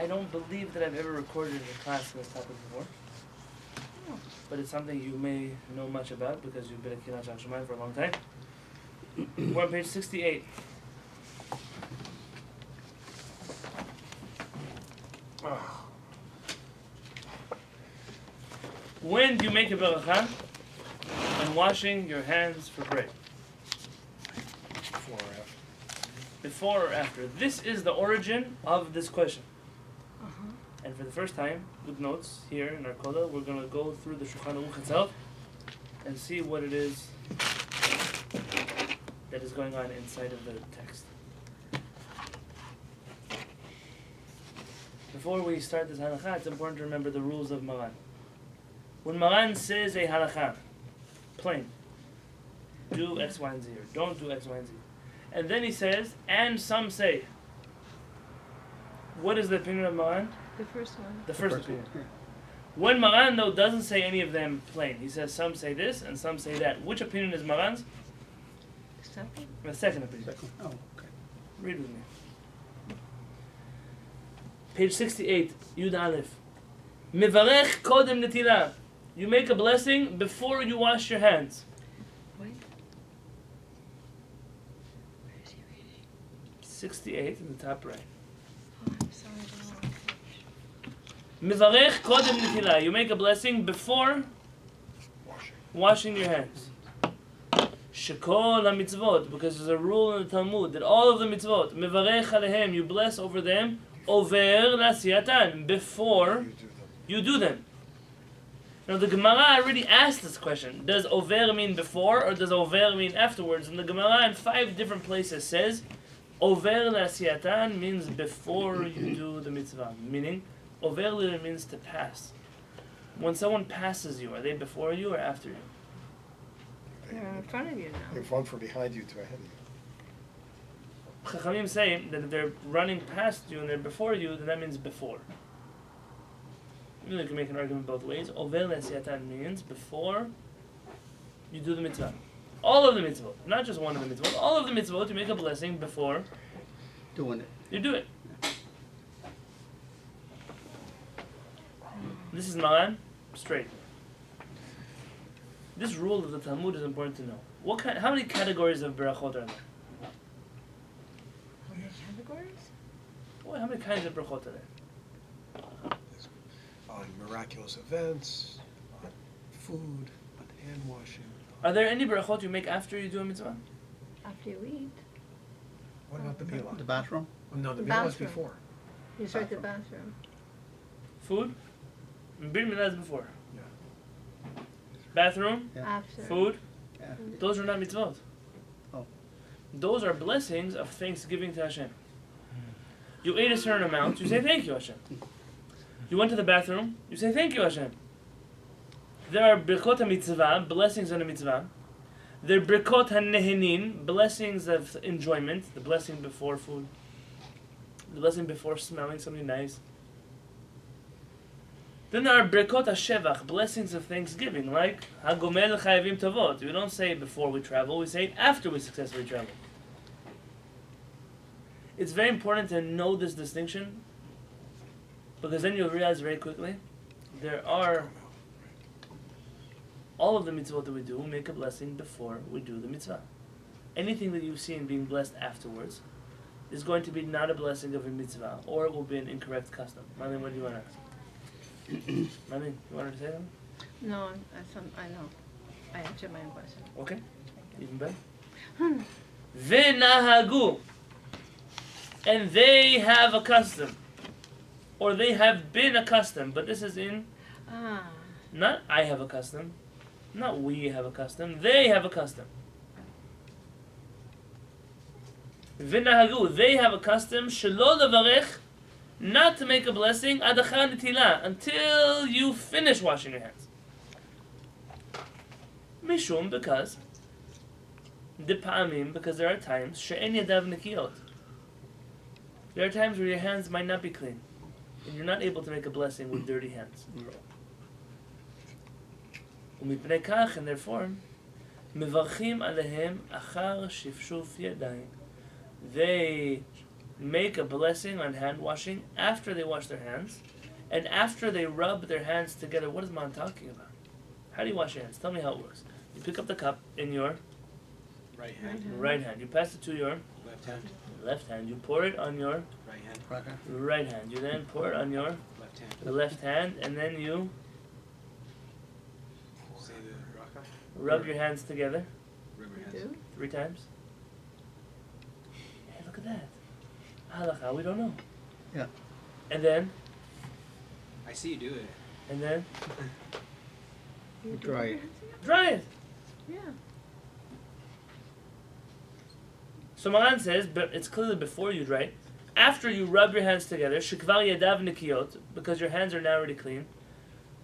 I don't believe that I've ever recorded a class on this topic before. Oh. But it's something you may know much about because you've been at Kehillat HaShamayim for a long time. We're on page 68. When do you make a beracha on washing your hands for bread? Before or after? Before or after? This is the origin of this question. Uh-huh. And for the first time, with notes here in our kollel, we're going to go through the Shulchan Aruch itself and see what it is that is going on inside of the text. Before we start this halakha, it's important to remember the rules of Maran. When Maran says a halakha, plain, do X, Y, and Z, or don't do X, Y, and Z. And then he says, and some say. What is the opinion of Maran? The first one. The first opinion. When Maran, though, doesn't say any of them plain, he says some say this and some say that. Which opinion is Maran's? Second? The second opinion. Second. Oh, okay. Read with me. Page 68, Yud Aleph. Mevarech kodem netilah. You make a blessing before you wash your hands. Wait. Where is he reading? 68 in the top right. Oh, I'm sorry, I don't know. Mevarech kodem netilah. You make a blessing before washing your hands. Shekol ha-mitzvot, because there's a rule in the Talmud that all of the mitzvot, mevarech alehem, you bless over them, over lasiyatan, before you do them. Now the Gemara already asked this question. Does over mean before or does over mean afterwards? And the Gemara in 5 different places says over lasiyatan means before you do the mitzvah. Meaning, over literally means to pass. When someone passes you, are they before you or after you? They're in front of you now. If one from behind you to ahead of you. Chachamim say that if they're running past you and they're before you, then that means before. You can make an argument both ways. Over l'asiyatan means before you do the mitzvah. All of the mitzvot, not just one of the mitzvot. All of the mitzvot, you make a blessing before Doing it. you do it. This is Maran, straight. This rule of the Talmud is important to know. How many categories of berachot are there? How many categories? Well, how many kinds of berachot are there? On miraculous events, on food, on hand washing. Are there any berachot you make after you do a mitzvah? After you eat. What about the meal? The bathroom? Oh, no, the The meal was bathroom. before. You start the bathroom. Food? Bir milah is before. Yeah. Bathroom? Yeah. After. Food? Yeah. Those are not mitzvot. Oh. Those are blessings of thanksgiving to Hashem. You ate a certain amount, you say thank you Hashem. You went to the bathroom, you say thank you Hashem. There are birkot ha-mitzvah, blessings on a mitzvah. There are birkot ha-nehenin, blessings of enjoyment, the blessing before food. The blessing before smelling something nice. Then there are birkot ha-shevach, blessings of thanksgiving, like ha-gomel chayavim tavot. We don't say it before we travel, we say it after we successfully travel. It's very important to know this distinction, because then you'll realize very quickly, there are all of the mitzvot that we do, we make a blessing before we do the mitzvah. Anything that you see in being blessed afterwards is going to be not a blessing of a mitzvah, or it will be an incorrect custom. Marlene, what do you want to ask? Marlene, you wanted to say something? No, I know. I answered my own question. Okay, even better. Ve'nahagu, and they have a custom, or they have been accustomed, but this is in, Ah. not I have a custom, not we have a custom, they have a custom. Ve'nahagu, they have a custom, shelo levarech, not to make a blessing, ad achar netilah, until you finish washing your hands. Mishum, because there are times, she'en yadav nekiyot. There are times where your hands might not be clean, and you're not able to make a blessing with dirty hands. Umipnei kach, and therefore, mevarchim alehem achar shifshuf yadayim. They make a blessing on hand washing after they wash their hands, and after they rub their hands together. What is man talking about? How do you wash your hands? Tell me how it works. You pick up the cup in your Right hand. right hand. You pass it to your Left hand. left hand. You pour it on your Right hand. Right hand. right hand. You then pour it on your Left hand. left hand, and then you Say the raka. rub your hands together Rub your hands. Do? 3 times. Hey, look at that. Halakha, we don't know. Yeah. And then, I see you do it. and then, You do Dry rub it. your hands together? dry it. Yeah. So Maran says, but it's clearly before you dry it. After you rub your hands together, shekvar yadav nikiyot, because your hands are now already clean.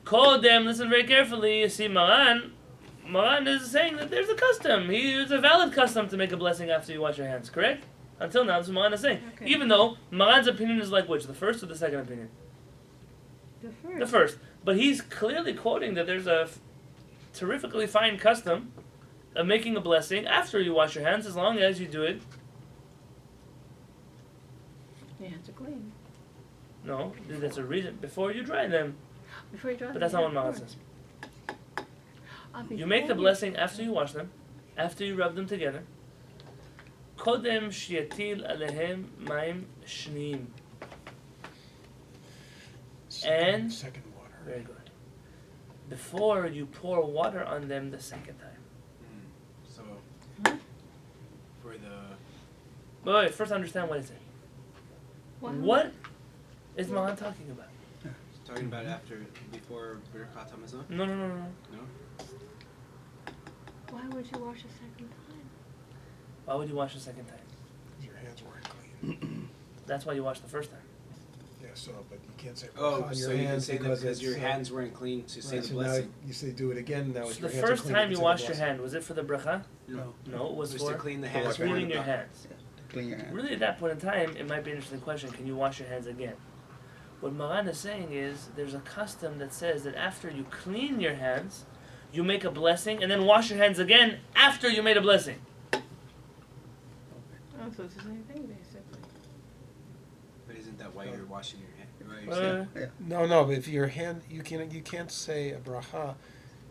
Kodem, listen very carefully. You see, Maran is saying that there's a custom. It's a valid custom to make a blessing after you wash your hands, correct? Until now, that's what Maran is saying. Okay. Even though Maran's opinion is like which? The first or the second opinion? The first. The first. But he's clearly quoting that there's a terrifically fine custom of making a blessing after you wash your hands, as long as you do it. Your hands are clean. No, that's a reason. Before you dry them. Before you dry But them, that's not yeah, what Maran of says. course. You make the Before blessing after you wash them, after you rub them together. Kodem shiyatil alehem maim shneim. And- Second water. Very good. Before you pour water on them the second time. So, Huh? for the Wait, first understand what he's saying. What is Maran talking about? talking about after, before Birkat Hamazon? No. No? Why would you wash a second time? Why would you wash the second time? Your hands weren't clean. That's why you washed the first time. Yeah, so, but you can't say Oh, on so your you can hands say that because it's, your hands weren't clean to say right, the so now blessing. you say do it again, now So your the hands are first clean, time it's you a washed your blessing. hand, was it for the bracha? No. No, it was Just to for clean the For hands. washing before cleaning the your cup. hands. To clean your hands. Really, at that point in time, it might be an interesting question. Can you wash your hands again? What Maran is saying is there's a custom that says that after you clean your hands, you make a blessing, and then wash your hands again after you made a blessing. Oh, so it's the same thing, basically. But isn't that why you're washing your hand? Why you're Uh, saying- No, but if your hand, you can't say a bracha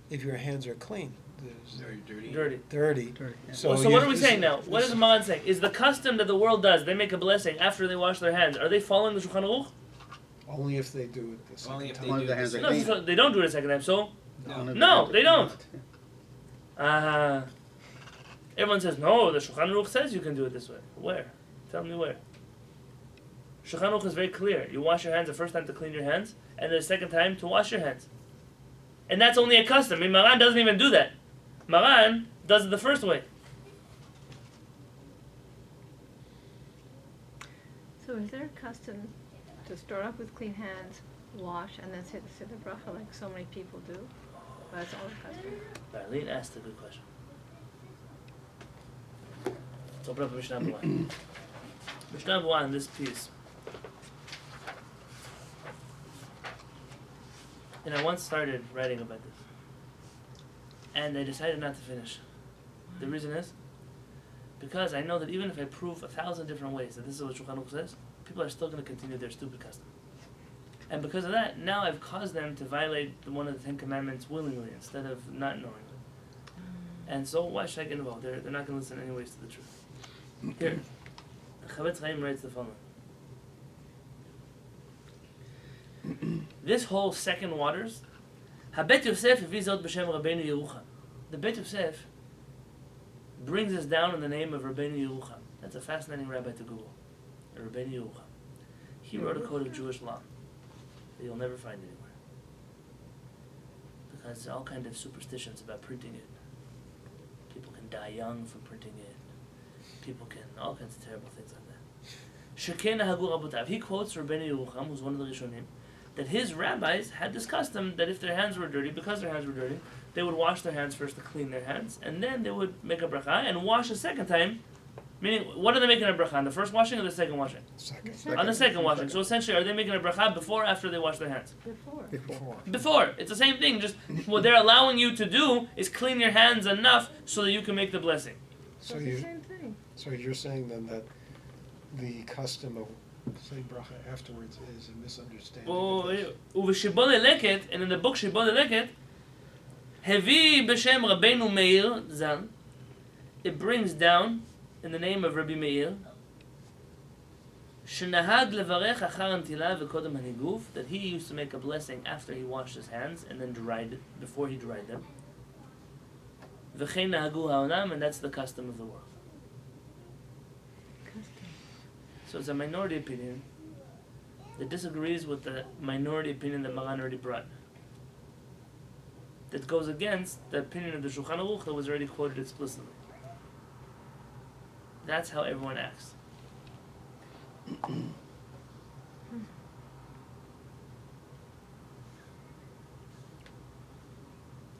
if your hands are clean. Or you're dirty? dirty. Dirty. Dirty, yeah. So, you- what are we this saying is- now? What is Maran saying? Is the custom that the world does, they make a blessing after they wash their hands, are they following the Shulchan Aruch? Only if they do it the second Only if time. they Only do the it hands the are No, same- clean. so they don't do it a second time, so? Only the No, hands they are don't. clean. Everyone says, no, the Shulchan Aruch says you can do it this way. Where? Tell me where. Shulchan Aruch is very clear. You wash your hands the first time to clean your hands, and the second time to wash your hands. And that's only a custom. I mean, Maran doesn't even do that. Maran does it the first way. So is there a custom to start off with clean hands, wash, and then say the bracha like so many people do? That's all the custom. Darlene asked a good question. Let's open up Mishnah Berurah. Mishnah Berurah in this piece. And I once started writing about this. And I decided not to finish. The reason is because I know that even if I prove 1,000 different ways that this is what Shulchan Aruch says, people are still going to continue their stupid custom. And because of that, now I've caused them to violate one of the 10 Commandments willingly instead of not knowingly. And so why should I get involved? They're not going to listen anyways to the truth. Here, Chavetz Chaim writes the following. This whole second waters, HaBet Yosef הביא זאת בשם רבנו ירוחם. The Bet Yosef brings us down in the name of Rabbeinu Yerucham. That's a fascinating rabbi to Google. Rabbeinu Yerucham. He wrote a code of Jewish law that you'll never find anywhere. Because there are all kinds of superstitions about printing it. People can die young from printing it. People can, all kinds of terrible things like that. Shekena Hagur Abutav. He quotes Rabbeinu Yerucham, who's one of the Rishonim, that his rabbis had this custom that if their hands were dirty, because their hands were dirty, they would wash their hands first to clean their hands, and then they would make a bracha and wash a second time. Meaning, what are they making a bracha? On the first washing or the second washing? Second. On the second washing. So essentially, are they making a bracha before or after they wash their hands? Before. Before. Before. It's the same thing, just what they're allowing you to do is clean your hands enough so that you can make the blessing. So So it's the you, same thing. so you're saying then that the custom of saying bracha afterwards is a misunderstanding. ובשיבו ללקט, and in the book שיבו ללקט, הביא בשם רבנו מאיר ז"ל, it brings down in the name of Rabbi Meir, שנהג לברך אחר הנטילה וקודם הניגוף, that he used to make a blessing after he washed his hands and then dried it, before he dried them. וכן נהגו העולם, and that's the custom of the world. So it's a minority opinion that disagrees with the minority opinion that Maran already brought. That goes against the opinion of the Shulchan Aruch that was already quoted explicitly. That's how everyone acts.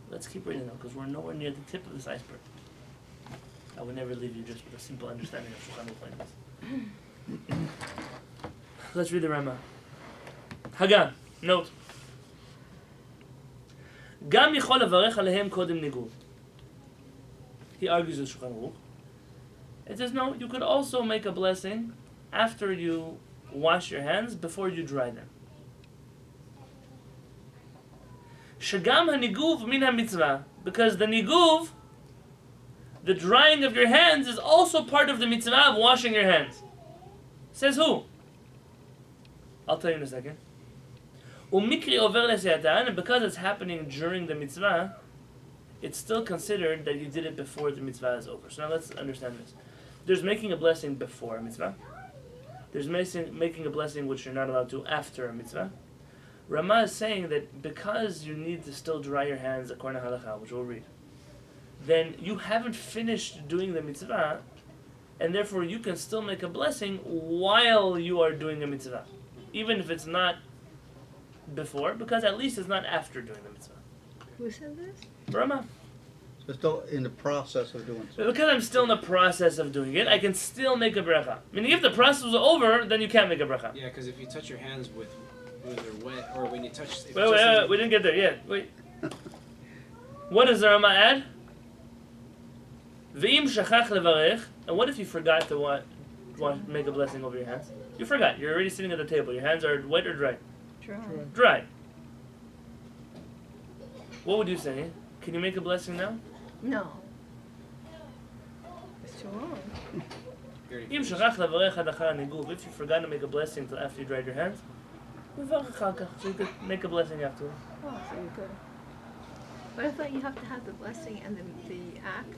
Let's keep reading though, because we're nowhere near the tip of this iceberg. I would never leave you just with a simple understanding of Shulchan Aruch like this. Let's read the Rama. Hagan, note. גם יכול לברך עליהם קודם ניגוב. He argues with Shulchan Aruch. It says no, you could also make a blessing after you wash your hands, before you dry them. שגם הניגוב מן המצווה, because the niguv, the drying of your hands, is also part of the mitzvah of washing your hands. Says who? I'll tell you in a second. ומקרי עובר לסייעתן, and because it's happening during the mitzvah, it's still considered that you did it before the mitzvah is over. So now let's understand this. There's making a blessing before a mitzvah. There's making a blessing which you're not allowed to after a mitzvah. Rama is saying that because you need to still dry your hands according to halakha, which we'll read, then you haven't finished doing the mitzvah, and therefore you can still make a blessing while you are doing a mitzvah, even if it's not before, because at least it's not after doing the mitzvah. Who said this? Rama. So still in the process of doing But so. because I'm still in the process of doing it, I can still make a bracha. Meaning if the process was over, then you can't make a bracha. Yeah, because if you touch your hands with when they're wet, or when you touch. If you Wait, touch them- we didn't get there yet. Wait. What does the Rama add? V'im shachach levarech. And what if you forgot to make a blessing over your hands? You forgot. You're already sitting at the table. Your hands are wet or dry? Dry. Dry. What would you say? Can you make a blessing now? No. It's too long. Very Im finished. shachach levarech ad achar niguv. If you forgot to make a blessing until after you dried your hands, levarech achar kach. So you could make a blessing afterwards. Oh, so you could. But I thought you have to have the blessing and the act,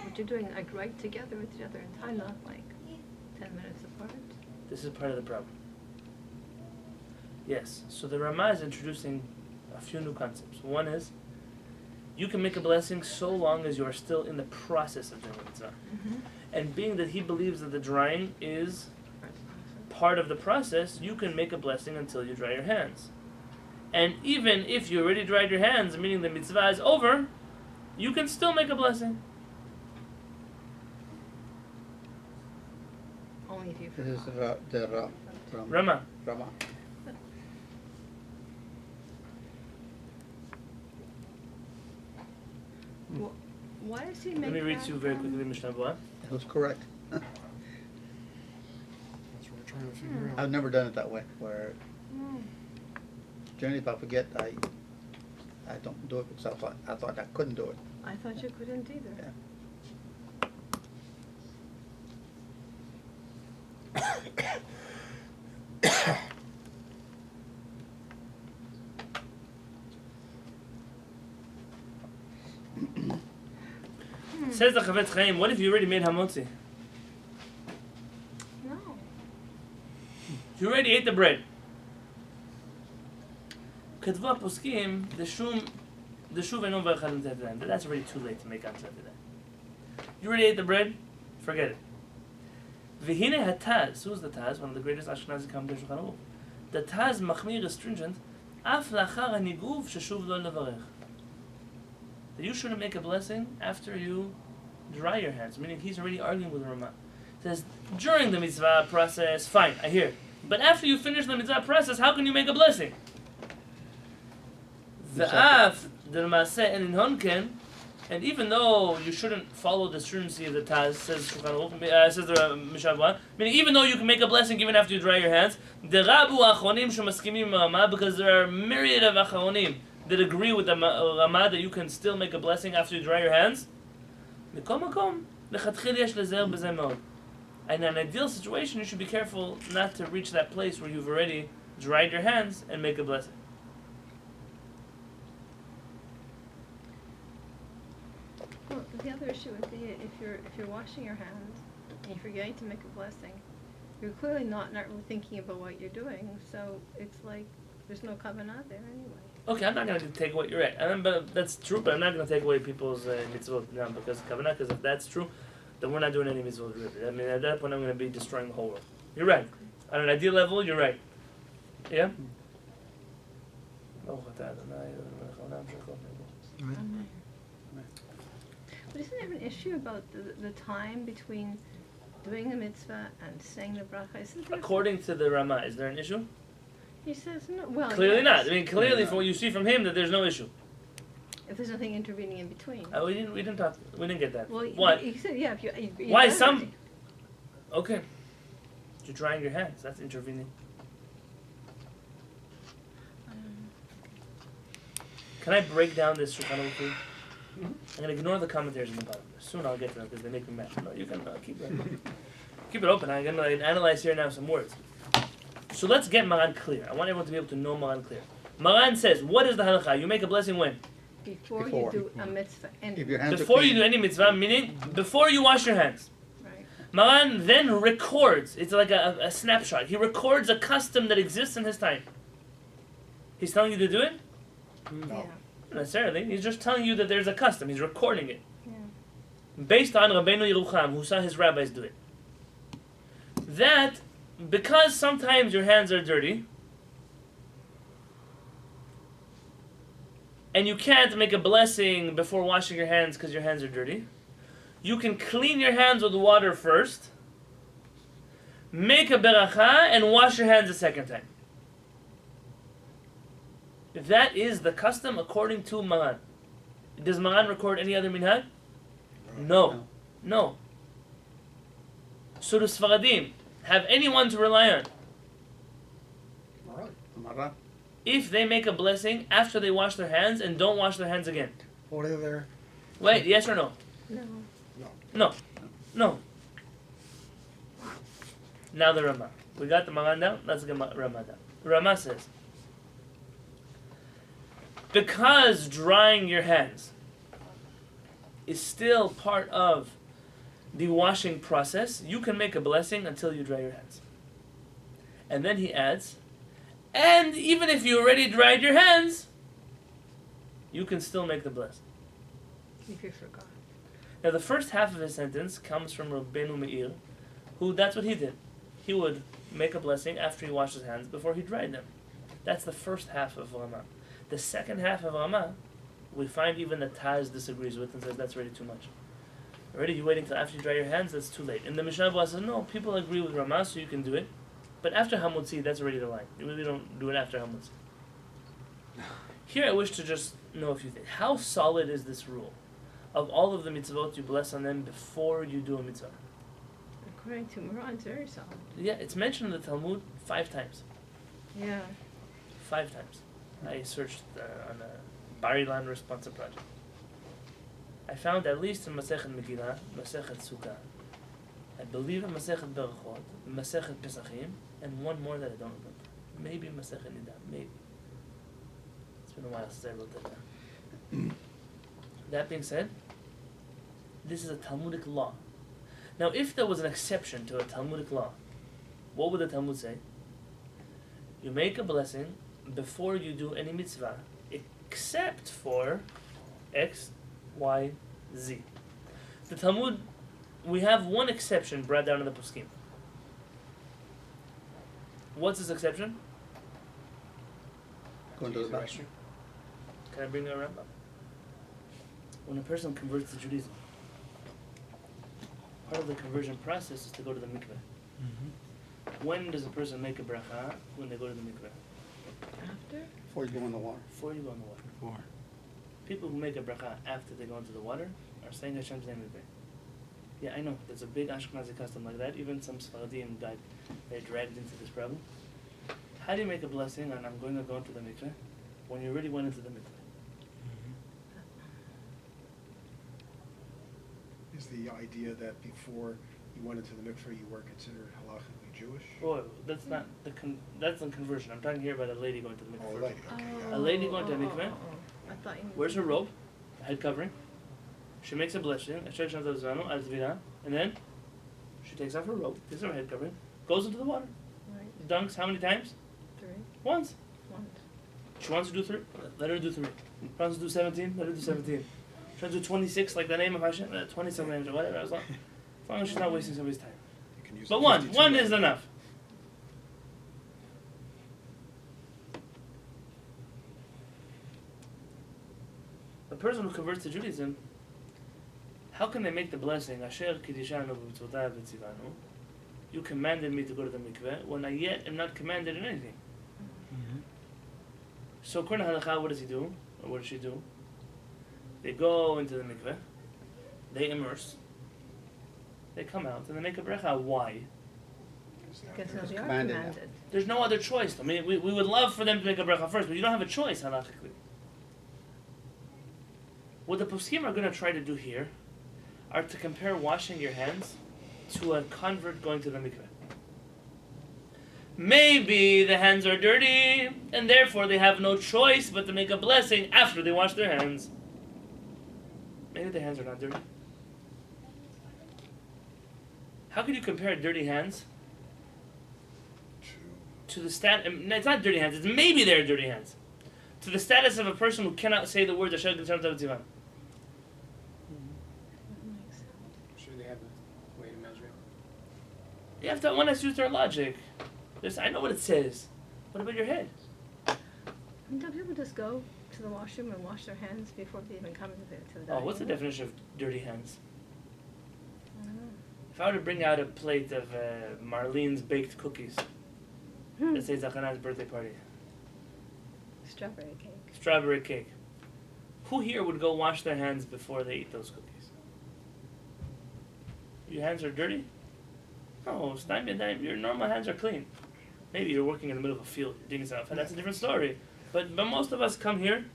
what you're doing, like right together with each other in time, not like 10 minutes apart. This is part of the problem. Yes. So the Rama is introducing a few new concepts. One is, you can make a blessing so long as you are still in the process of doing the mitzvah. And being that he believes that the drying is part of the process, you can make a blessing until you dry your hands. And even if you already dried your hands, meaning the mitzvah is over, you can still make a blessing. Only if you This forgot. is the Rama. Rama. Why does he make Let me read that, to you very quickly Mishnah Berurah. That was correct. That's what we're trying to figure out. I've never done it that way, where Hmm. generally if I forget, I don't do it because I thought I couldn't do it. I thought you couldn't either. Yeah. Says the Chavetz Chaim, what if you already made hamotzi? No. You already ate the bread. Kedva poskim, the shuv eno v'echad l'tefilin. That's already too late to make on today. You already ate the bread? Forget it. V'hine hataz. Who's the Taz? One of the greatest Ashkenazi commentators of Shulchan Aruch. The Taz machmir is stringent. Af lachar haniguv sheshuv lo levarech. That you shouldn't make a blessing after you dry your hands. Meaning he's already arguing with the Rama. Says during the mitzvah process, fine, I hear. But after you finish the mitzvah process, how can you make a blessing? Ve'af the Maaseh and in Honken, And even though you shouldn't follow the stringency of the Taz, says Shulchan Aruch, says the Mishavah, meaning even though you can make a blessing even after you dry your hands, because there are myriad of Acharonim that agree with the Rama that you can still make a blessing after you dry your hands. And in an ideal situation, you should be careful not to reach that place where you've already dried your hands and make a blessing. Well, the other issue would be if you're washing your hands and you're forgetting to make a blessing, you're clearly not really thinking about what you're doing. So it's like there's no kavanah there anyway. Okay, I'm not going to take away. You're right, but that's true. But I'm not going to take away people's mitzvot now because of kavanah. Because if that's true, then we're not doing any mitzvot really. I mean, at that point, I'm going to be destroying the whole world. You're right. On an ideal level, you're right. Yeah. But isn't there an issue about the time between doing a mitzvah and saying the bracha? Isn't there According to the Rama, is there an issue? He says no. Well, Clearly yes, not. I mean, clearly from what you see from him, that there's no issue. if there's nothing intervening in between. We didn't get that. Well, What? He said, yeah. If you Why some? Okay, you're drying your hands. That's intervening. Can I break down this Shulchan Aruch for you? I'm going to ignore the commentaries in the bottom. Soon I'll get to them because they make me mad. No, you can keep it. Keep it open. I'm going to analyze here now some words. So let's get Maran clear. I want everyone to be able to know Maran clear. Maran says, what is the halakha? You make a blessing when? Before you do a mitzvah. If your hands are Before you clean. do any mitzvah, meaning before you wash your hands. Right. Maran then records, it's like a snapshot. He records a custom that exists in his time. He's telling you to do it? Yeah. Not necessarily. He's just telling you that there's a custom. He's recording it. Yeah. Based on Rabbeinu Yerucham, who saw his rabbis do it. That, because sometimes your hands are dirty, and you can't make a blessing before washing your hands because your hands are dirty, you can clean your hands with water first, make a beracha, and wash your hands a second time. That is the custom according to Maran. Does Maran record any other minhag? No. So the Sfaradim have anyone to rely on Amara. if they make a blessing after they wash their hands and don't wash their hands again? What are there? Wait, yes or no? No. No. Now the Rama. We got the Maran down? Let's get Rama down. The Rama says, because drying your hands is still part of the washing process, you can make a blessing until you dry your hands. And then he adds, and even if you already dried your hands, you can still make the blessing. If you forgot. Now the first half of his sentence comes from Rabbeinu Meir, who that's what he did. He would make a blessing after he washed his hands before he dried them. That's the first half of Rama. The second half of Rama, we find even the Taz disagrees with and says that's already too much. Already you're waiting till after you dry your hands, that's too late. And the Mishnah says, no, people agree with Rama, so you can do it. But after Hamutzi, that's already the line. You really don't do it after Hamutzi. Here I wish to just know a few things. How solid is this rule? Of all of the mitzvot, you bless on them before you do a mitzvah. According to Maran, it's very solid. Yeah, it's mentioned in the Talmud 5 times. Yeah. 5 times. I searched on a Bar-Ilan responsive project. I found at least in Masechet Megillah, Masechet Sukkah, I believe in Masechet Berachot, Masechet Pesachim, and one more that I don't remember. Maybe Masechet Nida, maybe. It's been a while since I wrote that down. That being said, this is a Talmudic law. Now, if there was an exception to a Talmudic law, what would the Talmud say? You make a blessing before you do any mitzvah, except for X, Y, Z. The Talmud, we have one exception brought down in the Poskim. What's this exception? Going to the bathroom. Can I bring a Rambam? When a person converts to Judaism, part of the conversion process is to go to the mikveh. When does a person make a bracha? When they go to the mikveh. After? Before you go in the water. Before you go in the water. People who make a bracha after they go into the water are saying Hashem's name in vain. Yeah, I know. There's a big Ashkenazi custom like that. Even some Sfaradim got dragged into this problem. How do you make a blessing on I'm going to go into the mikveh when you already went into the mikveh? Is the idea that before you went into the mikveh you were considered halachically Jewish? Well, that's not that's in conversion. I'm talking here about a lady going to the mikveh. Oh, a first. lady. Okay. A lady going to a mikveh. I thought you Wears her robe, head covering. She makes a blessing, and then she takes off her robe, takes off her head covering, goes into the water, Right. dunks how many times? 3. Once. 1. She wants to do 3, let her do 3. She wants to do 17, let her do 17. She wants to do 26, like the name of Hashem, 27 names or whatever, as long as she's not wasting somebody's time. You can use But the one 52 is enough. The person who converts to Judaism, how can they make the blessing, Asher Kidishanu b'mitzvotav v'tzivanu, you commanded me to go to the mikveh, when I yet am not commanded in anything. So according to halakha, what does he do? Or what does she do? They go into the mikveh, they immerse, they come out, and they make a bracha. Why? Because now they are commanded now. commanded. There's no other choice. I mean, we would love for them to make a bracha first, but you don't have a choice halachically. What the poskim are going to try to do here are to compare washing your hands to a convert going to the mikveh. Maybe the hands are dirty, and therefore they have no choice but to make a blessing after they wash their hands. Maybe the hands are not dirty. How could you compare dirty hands to the it's not dirty hands, it's maybe they're dirty hands, to the status of a person who cannot say the words Asher K'tzar Tzivan? Sure, they have a way to measure it. You have to, one has to use their logic. I know what it says. What about your head? Don't people just go to the washroom and wash their hands before they even come to the Oh, what's the definition of dirty hands? I don't know. If I were to bring out a plate of Marlene's baked cookies, let's say Zachana's birthday party, Strawberry cake. strawberry cake, who here would go wash their hands before they eat those cookies? Your hands are dirty? No, your normal hands are clean. Maybe you're working in the middle of a field, you're digging stuff, and that's a different story. But most of us come here,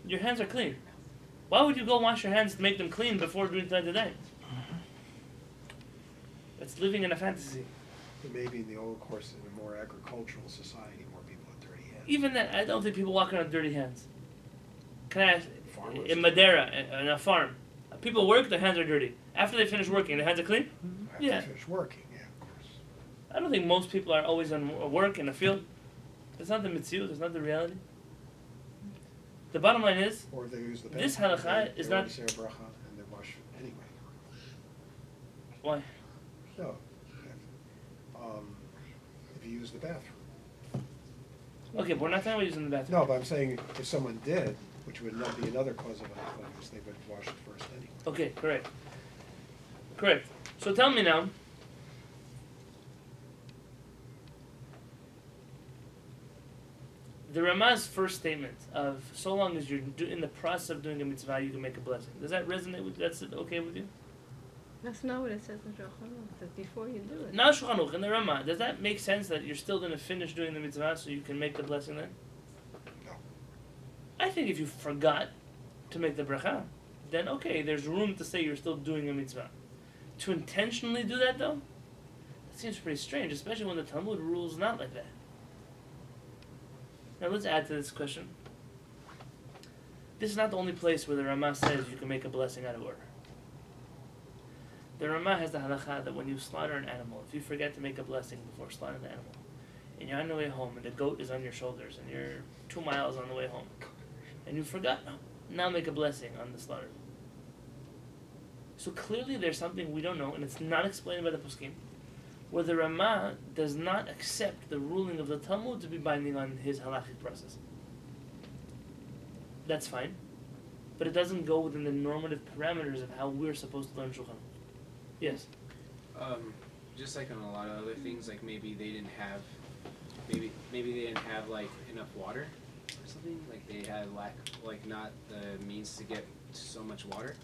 your hands are clean. Why would you go wash your hands to make them clean before doing Netilat Yadayim? It's living in a fantasy. But maybe in the old course, in a more agricultural society, more people have dirty hands. Even that, I don't think people walk around with dirty hands. Can I ask, Farmers. in Madeira, in a farm, people work, their hands are dirty. After they finish working, their hands are clean? After Yeah. you finish working, yeah, of course. I don't think most people are always on work in the field. It's not the mitzvah, it's not the reality. The bottom line is, Or if they use the This bathroom, halakha they is already not- say a bracha and they wash anyway. why? No. If you use the bathroom. Okay, but we're not talking about using the bathroom. No, but I'm saying if someone did, which would not be another cause of uncleanness, they would wash it first anyway. Okay, correct. Correct. So tell me now, the Ramah's first statement of so long as you're in the process of doing a mitzvah, you can make a blessing. Does that resonate with? That's okay with you? That's not what it says in Shulchan Aruch. It says before you do it. Now Shulchan Aruch and the Ramah, does that make sense that you're still going to finish doing the mitzvah so you can make the blessing then? No. I think if you forgot to make the bracha, then okay, there's room to say you're still doing a mitzvah. To intentionally do that though, that seems pretty strange, especially when the Talmud rules not like that. Now let's add to this question. This is not the only place where the Ramah says you can make a blessing out of order. The Ramah has the halakha that when you slaughter an animal, if you forget to make a blessing before slaughtering the animal, and you're on the way home and the goat is on your shoulders and you're 2 miles on the way home, and you forgot, now make a blessing on the slaughter. So clearly there's something we don't know, and it's not explained by the poskim, where the Ramah does not accept the ruling of the Talmud to be binding on his halachic process. That's fine, but it doesn't go within the normative parameters of how we're supposed to learn Shulchan. Yes. Just like on a lot of other things, like maybe they didn't have, maybe they didn't have like enough water or something something? Like they had not the means to get so much water.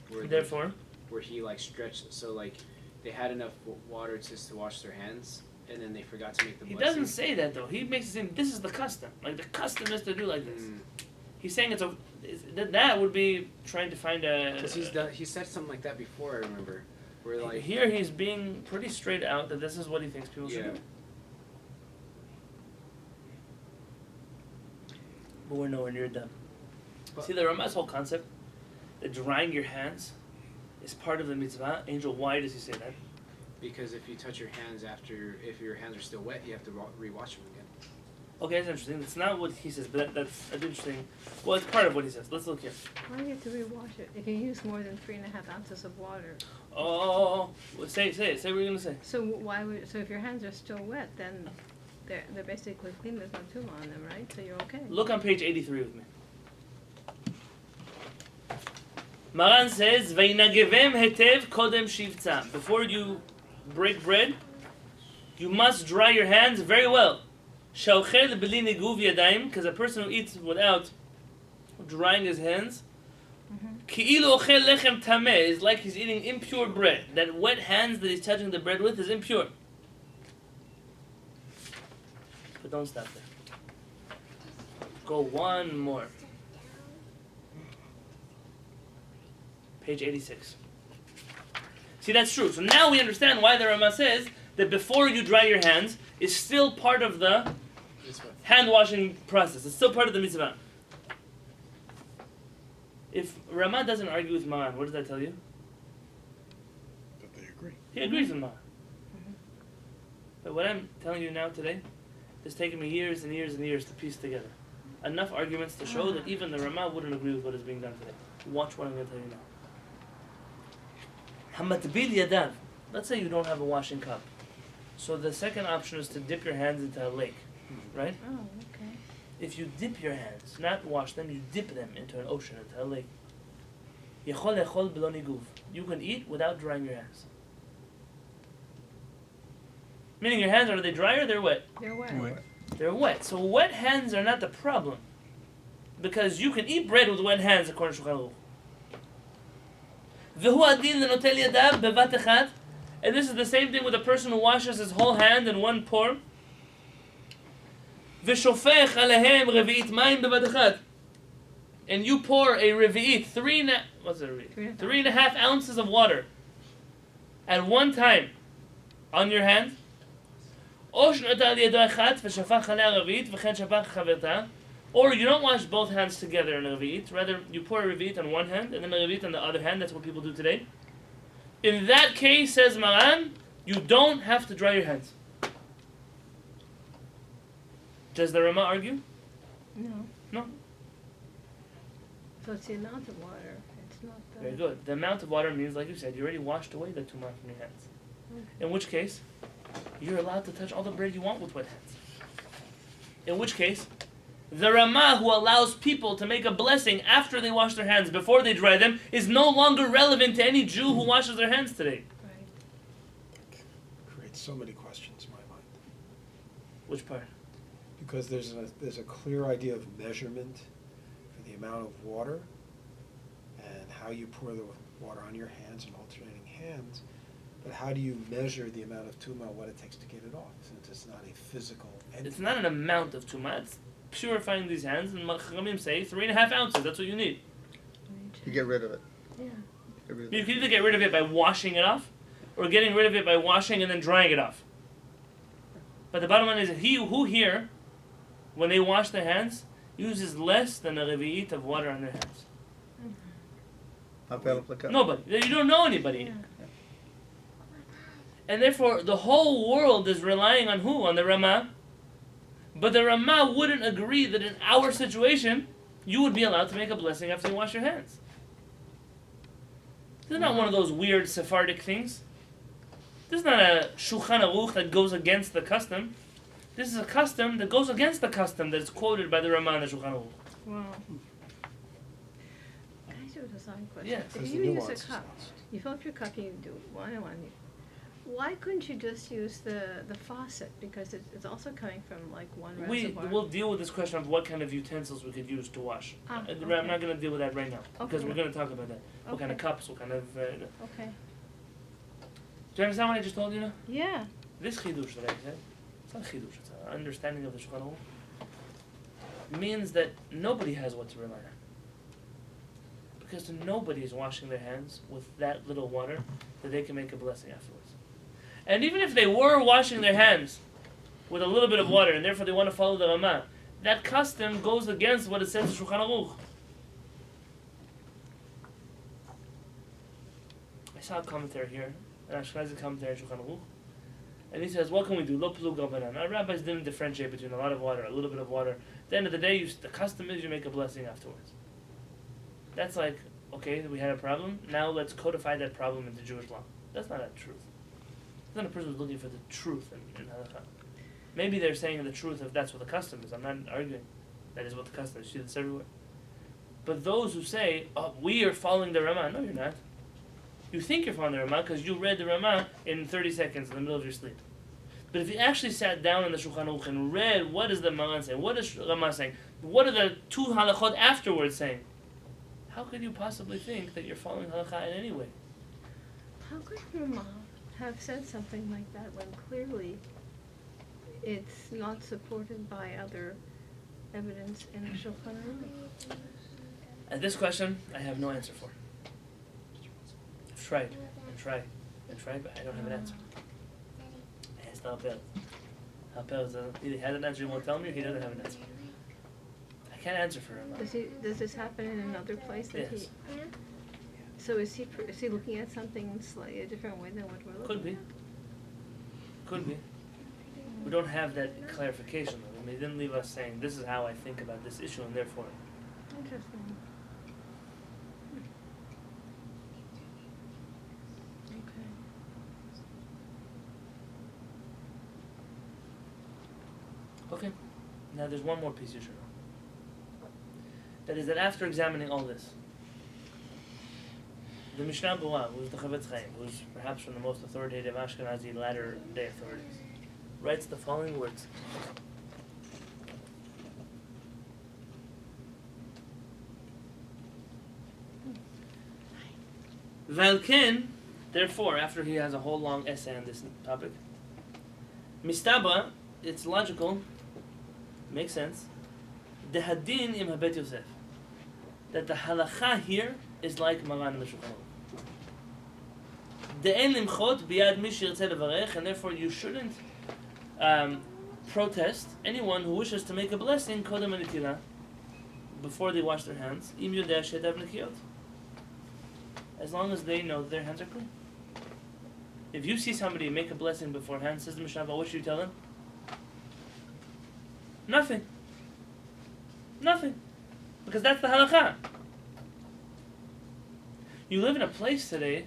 Therefore, where he like stretched, so like they had enough water just to wash their hands, and then they forgot to make the he blessing. doesn't say that though. He makes it seem this is the custom. Like the custom is to do like this. He's saying that would be trying to find a. Because he said something like that before. I remember. Where like here he's being pretty straight out that this is what he thinks people should do. But we're nowhere near done. See the Rama's whole concept that drying your hands is part of the mitzvah. Angel, why does he say that? Because if you touch your hands if your hands are still wet, you have to re-wash them again. Okay, that's interesting. That's not what he says, but that's interesting. Well, it's part of what he says. Let's look here. Why do you have to rewash it if you use more than 3.5 ounces of water? Oh, well, say it. Say what you're gonna say. So if your hands are still wet, then they're basically clean. There's no tumor on them, right? So you're okay. Look on page 83 with me. Maran says, "Veinagevem hetev kodem shivtzam." Before you break bread, you must dry your hands very well. Shauchel b'li niguv yadayim, because a person who eats without drying his hands, ki'ilu ochel lechem tameh, is like he's eating impure bread. That wet hands that he's touching the bread with is impure. But don't stop there. Go one more. Page 86. See, that's true. So now we understand why the Rama says that before you dry your hands is still part of the hand washing process. It's still part of the mitzvah. If Rama doesn't argue with Maran, what does that tell you? That they agree. He agrees with Maran. But what I'm telling you now today has taken me years and years and years to piece together. Enough arguments to show that even the Rama wouldn't agree with what is being done today. Watch what I'm going to tell you now. Hamatbil yadav. Let's say you don't have a washing cup. So the second option is to dip your hands into a lake, right? Oh, okay. If you dip your hands, not wash them, you dip them into an ocean, into a lake. Yechol echol b'lo niguv. You can eat without drying your hands. Meaning your hands, are they dry or they're wet? They're wet. They're wet. So wet hands are not the problem. Because you can eat bread with wet hands according to Shulchan Aruch. V'hu adin lenotel yadav bevat echad. And this is the same thing with a person who washes his whole hand in one pour. V'shofech alehem revi'it mayim bevat echad. And you pour a revi'it, 3.5 ounces of water at one time on your hand. Or you don't wash both hands together in a revi'it. Rather, you pour a revi'it on one hand and then a revi'it on the other hand. That's what people do today. In that case, says Maran, you don't have to dry your hands. Does the Rama argue? No. No. So it's the amount of water. It's not the... Very good. The amount of water means, like you said, you already washed away the tumah from your hands. In which case, you're allowed to touch all the bread you want with wet hands. In which case, the Rama who allows people to make a blessing after they wash their hands, before they dry them, is no longer relevant to any Jew who washes their hands today. Right. Creates so many questions in my mind. Which part? Because there's a clear idea of measurement for the amount of water and how you pour the water on your hands and alternating hands. But how do you measure the amount of tumah, what it takes to get it off, since it's not a physical entity? It's not an amount of tumah, it's purifying these hands, and Chachamim say 3.5 ounces, that's what you need. You get rid of it. Yeah. Get rid of You it. can either get rid of it by washing it off, or getting rid of it by washing and then drying it off. But the bottom line is that who here, when they wash their hands, uses less than a revi'it of water on their hands? Nobody. You don't know anybody. Yeah. And therefore, the whole world is relying on who? On the Rama. But the Rama wouldn't agree that in our situation, you would be allowed to make a blessing after you wash your hands. This is not one of those weird Sephardic things. This is not a Shulchan Aruch that goes against the custom. This is a custom that goes against the custom that is quoted by the Rama in the Shulchan Aruch. Wow. Can I ask you a design question? Yeah. If There's you the use a nuances cup, now. you fill up your cup and you do one and one. Why couldn't you just use the faucet? Because it's also coming from like one reservoir. We'll deal with this question of what kind of utensils we could use to wash. Okay. I'm not going to deal with that right now because Okay. we're going to talk about that. What kind of Okay. cups? What kind of? Okay. Do you understand what I just told you now? Yeah. This chidush that I said, it's not chidush. It's an understanding of the Shulchan Aruch. Means that nobody has what to rely on. Because nobody is washing their hands with that little water that they can make a blessing afterwards. And even if they were washing their hands with a little bit of water, and therefore they want to follow the Ramah, that custom goes against what it says in Shulchan Aruch. I saw a commentary here, an Ashkenazi commentary in Shulchan Aruch, and he says, what can we do? Lo plug gabanan. Our rabbis didn't differentiate between a lot of water, a little bit of water. At the end of the day, the custom is you make a blessing afterwards. That's like, okay, we had a problem, now let's codify that problem into Jewish law. That's not a truth. It's not a person who's looking for the truth in halakha. Maybe they're saying the truth if that's what the custom is. I'm not arguing. That is what the custom is. You see this everywhere. But those who say, oh, we are following the Ramah. No, you're not. You think you're following the Ramah because you read the Ramah in 30 seconds in the middle of your sleep. But if you actually sat down in the Shulchan Aruch and read what is the Maran saying, what is Ramah saying, what are the two halachot afterwards saying, how could you possibly think that you're following halakha in any way? How could Ramah have said something like that when clearly it's not supported by other evidence in the Shulchan Aruch? And this question, I have no answer for. I've tried and tried and tried, but I don't have an answer. It's not Halpel. Halpel is either he has an answer he won't tell me, or he doesn't have an answer. I can't answer for him. Does this happen in another place? That Yes. So is he looking at something slightly a different way than what we're looking Could be. Could be. We don't have that clarification though. I mean, he didn't leave us saying, this is how I think about this issue, and therefore. at? Interesting. Okay. Okay. Now there's one more piece you should know. That is that after examining all this, the Mishnah Berurah, who's the Chavetz Chaim, who's perhaps from the most authoritative Ashkenazi latter-day authorities, writes the following words. Valken, therefore, after he has a whole long essay on this topic, Mistaba, it's logical, makes sense, Dehadin im habet Yosef, that the halacha here is like Maran in the Shulchan Aruch. De'en limchot biyad mi shirtzeh levarech, and therefore you shouldn't protest anyone who wishes to make a blessing kodem netilah before they wash their hands. Im yodeh shedav nekiyot, as long as they know that their hands are clean. If you see somebody make a blessing beforehand, says the Mishnah, what should you tell them? Nothing. Nothing. Because that's the halakha. You live in a place today,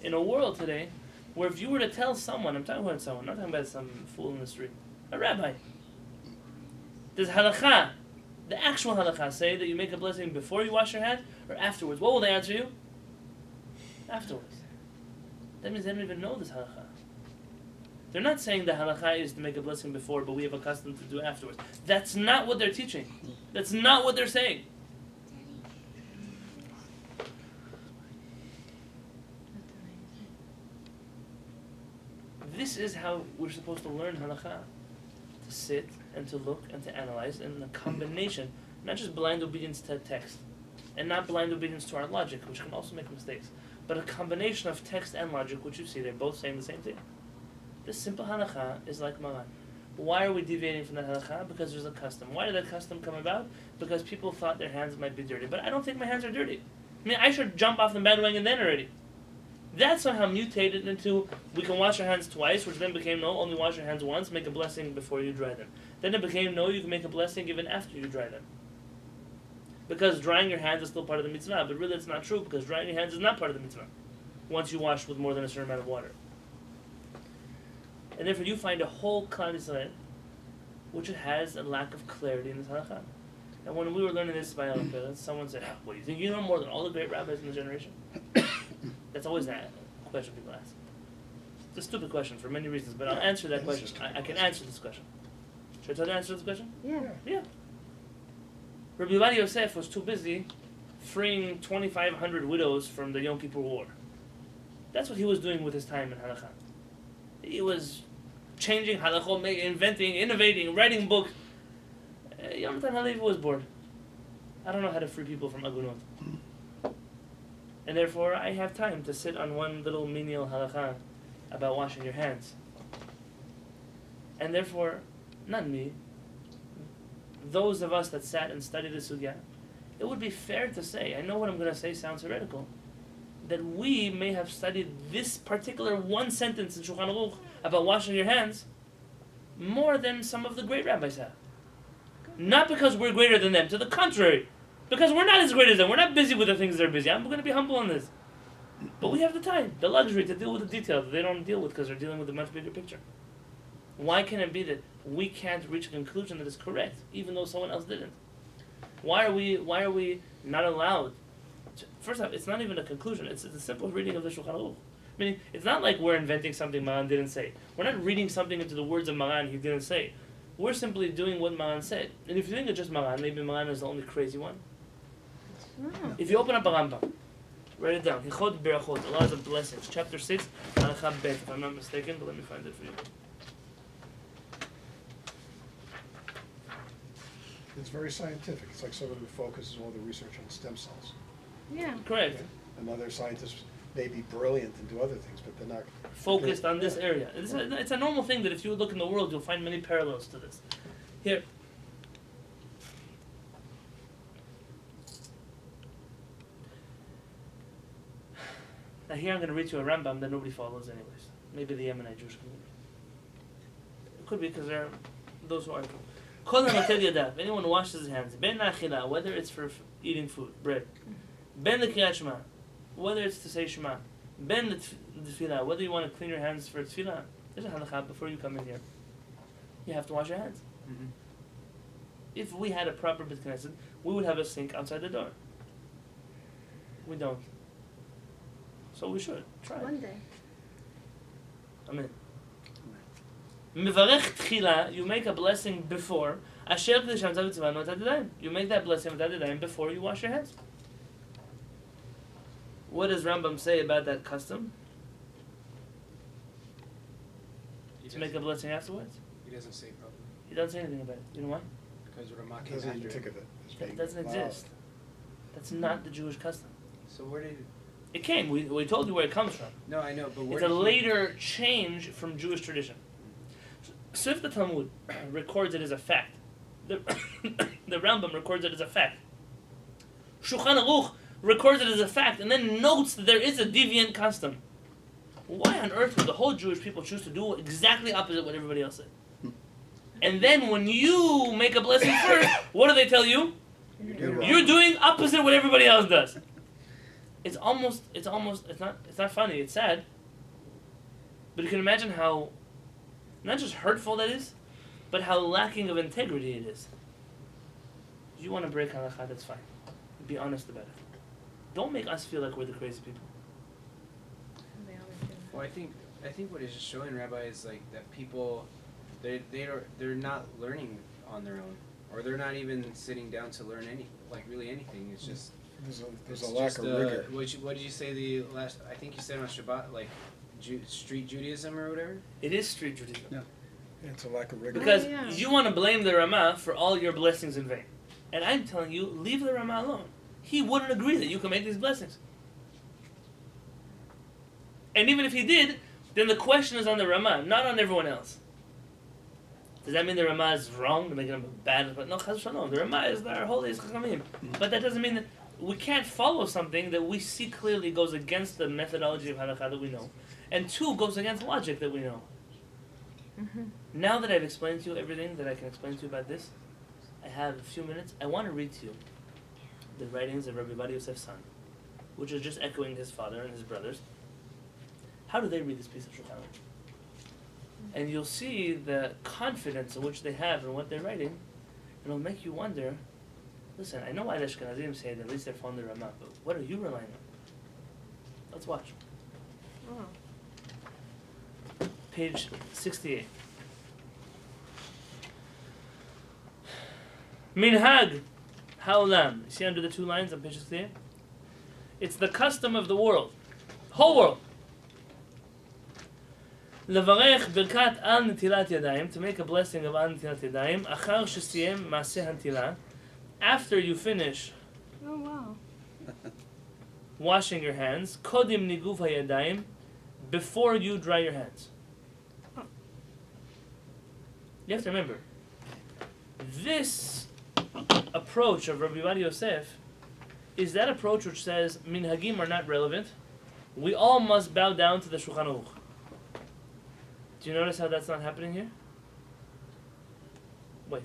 in a world today, where if you were to tell someone, I'm talking about someone, not talking about some fool in the street, a rabbi, does halakha, the actual halakha, say that you make a blessing before you wash your hands or afterwards? What will they answer you? Afterwards. That means they don't even know this halakha. They're not saying the halakha is to make a blessing before, but we have a custom to do afterwards. That's not what they're teaching. That's not what they're saying. This is how we're supposed to learn halakha. To sit and to look and to analyze in a combination, not just blind obedience to text, and not blind obedience to our logic, which can also make mistakes, but a combination of text and logic, which you see they're both saying the same thing. This simple halakha is like Maran. Why are we deviating from that halakha? Because there's a custom. Why did that custom come about? Because people thought their hands might be dirty. But I don't think my hands are dirty. I mean, I should jump off the bandwagon then already. That somehow mutated into we can wash our hands twice, which then became no, only wash your hands once, make a blessing before you dry them. Then it became no, you can make a blessing even after you dry them. Because drying your hands is still part of the mitzvah, but really it's not true because drying your hands is not part of the mitzvah once you wash with more than a certain amount of water. And therefore you find a whole Klal Yisrael which has a lack of clarity in this halakha. And when we were learning this by Halpel, someone said, what do you think you know more than all the great rabbis in the generation? That's always that question people ask. It's a stupid question for many reasons, but I'll answer that question. I can answer this question. Should I tell you to answer this question? Yeah. Yeah. Rabbi Yosef was too busy freeing 2,500 widows from the Yom Kippur War. That's what he was doing with his time in halakha. He was changing halachot, inventing, innovating, writing books. Yonatan Halevy was bored. I don't know how to free people from agunot. And therefore, I have time to sit on one little menial halakha about washing your hands. And therefore, not me, those of us that sat and studied the sugya, it would be fair to say, I know what I'm going to say sounds heretical, that we may have studied this particular one sentence in Shulchan Aruch about washing your hands more than some of the great rabbis have. Not because we're greater than them, to the contrary. Because we're not as great as them. We're not busy with the things they're busy. I'm going to be humble on this. But we have the time, the luxury to deal with the details that they don't deal with because they're dealing with a much bigger picture. Why can it be that we can't reach a conclusion that is correct, even though someone else didn't? Why are we not allowed to, first off, it's not even a conclusion. It's a simple reading of the Shulchan Aruch. Meaning, it's not like we're inventing something Maran didn't say. We're not reading something into the words of Maran he didn't say. We're simply doing what Maran said. And if you think it's just Maran, maybe Maran is the only crazy one. Oh. If you open up a Rambam, write it down. Hichot Berachot, the laws of blessings, chapter 6, Halakha Bet, if I'm not mistaken, but let me find it for you. It's very scientific. It's like someone who focuses all the research on stem cells. Yeah. Correct. And other scientists may be brilliant and do other things, but they're not Focused on this area. It's a normal thing that if you look in the world, you'll find many parallels to this. Here. Now here I'm going to read you a Rambam that nobody follows anyways. Maybe the Yemenite Jewish community. It could be because there are those who aren't. Kol Netilat Yadayim. Anyone washes his hands. Ben Achila, whether it's for eating food, bread. Ben L'Kriyat Shema, whether it's to say Shema. Ben L'Tefillah, whether you want to clean your hands for Tefillah. There's a halakha before you come in here. You have to wash your hands. Mm-hmm. If we had a proper Beit Knesset, we would have a sink outside the door. We don't. So we should try. One day. Amen. Mevarech tchila, you make a blessing before. Asher k'desham zav tzivah Netilat Yadayim. You make that blessing Netilat Yadayim before you wash your hands. What does Rambam say about that custom? To make a blessing afterwards? He doesn't say probably. He doesn't say anything about it. You know why? Because Ramah It came doesn't after even think it. of it. as It being doesn't allowed. exist. That's not the Jewish custom. So where did... It came. We told you where it comes from. No, I know, but where It's a did he- later change from Jewish tradition. So if the Talmud records it as a fact, the Rambam records it as a fact, Shulchan Aruch records it as a fact, and then notes that there is a deviant custom, why on earth would the whole Jewish people choose to do exactly opposite what everybody else said? And then when you make a blessing first, what do they tell you? You're wrong. You're doing opposite what everybody else does. It's not funny, it's sad. But you can imagine how, not just hurtful that is, but how lacking of integrity it is. You want to break halakha, that's fine. Be honest about it. Don't make us feel like we're the crazy people. They always do. Well, I think what it's just showing, Rabbi, is like that people, they're not learning on their own, or they're not even sitting down to learn really anything. It's just There's it's a lack just, of rigor. What did you say the last? I think you said on Shabbat, like street Judaism or whatever. It is street Judaism. Yeah. It's a lack of rigor. Because yeah. you want to blame the Ramah for all your blessings in vain. And I'm telling you, leave the Ramah alone. He wouldn't agree that you can make these blessings. And even if he did, then the question is on the Ramah, not on everyone else. Does that mean the Ramah is wrong to make him bad? But no, Chas Shalom. The Ramah is our holiest HaShamayim. But that doesn't mean that we can't follow something that we see clearly goes against the methodology of halakha that we know, and two, goes against logic that we know. Mm-hmm. Now that I've explained to you everything that I can explain to you about this, I have a few minutes. I want to read to you the writings of Rabbi Yosef's son, which is just echoing his father and his brothers. How do they read this piece of Shulchan Aruch? And you'll see the confidence in which they have in what they're writing, and it'll make you wonder, listen, I know why the Ashkenazim say that at least they're fond of Ramah, but what are you relying on? Let's watch. Oh. page 68. Minhag Haolam. See under the two lines on page 68? It's the custom of the world. Whole world. Levarech birkat al Netilat Yadayim, to make a blessing of al Netilat Yadayim, achar shesiyem maaseh hantila, after you finish Oh, wow. washing your hands, kodim niguf hayadayim, before you dry your hands. You have to remember, this approach of Rabbi Yosef is that approach which says minhagim are not relevant. We all must bow down to the Shulchan Aruch. Do you notice how that's not happening here? Wait.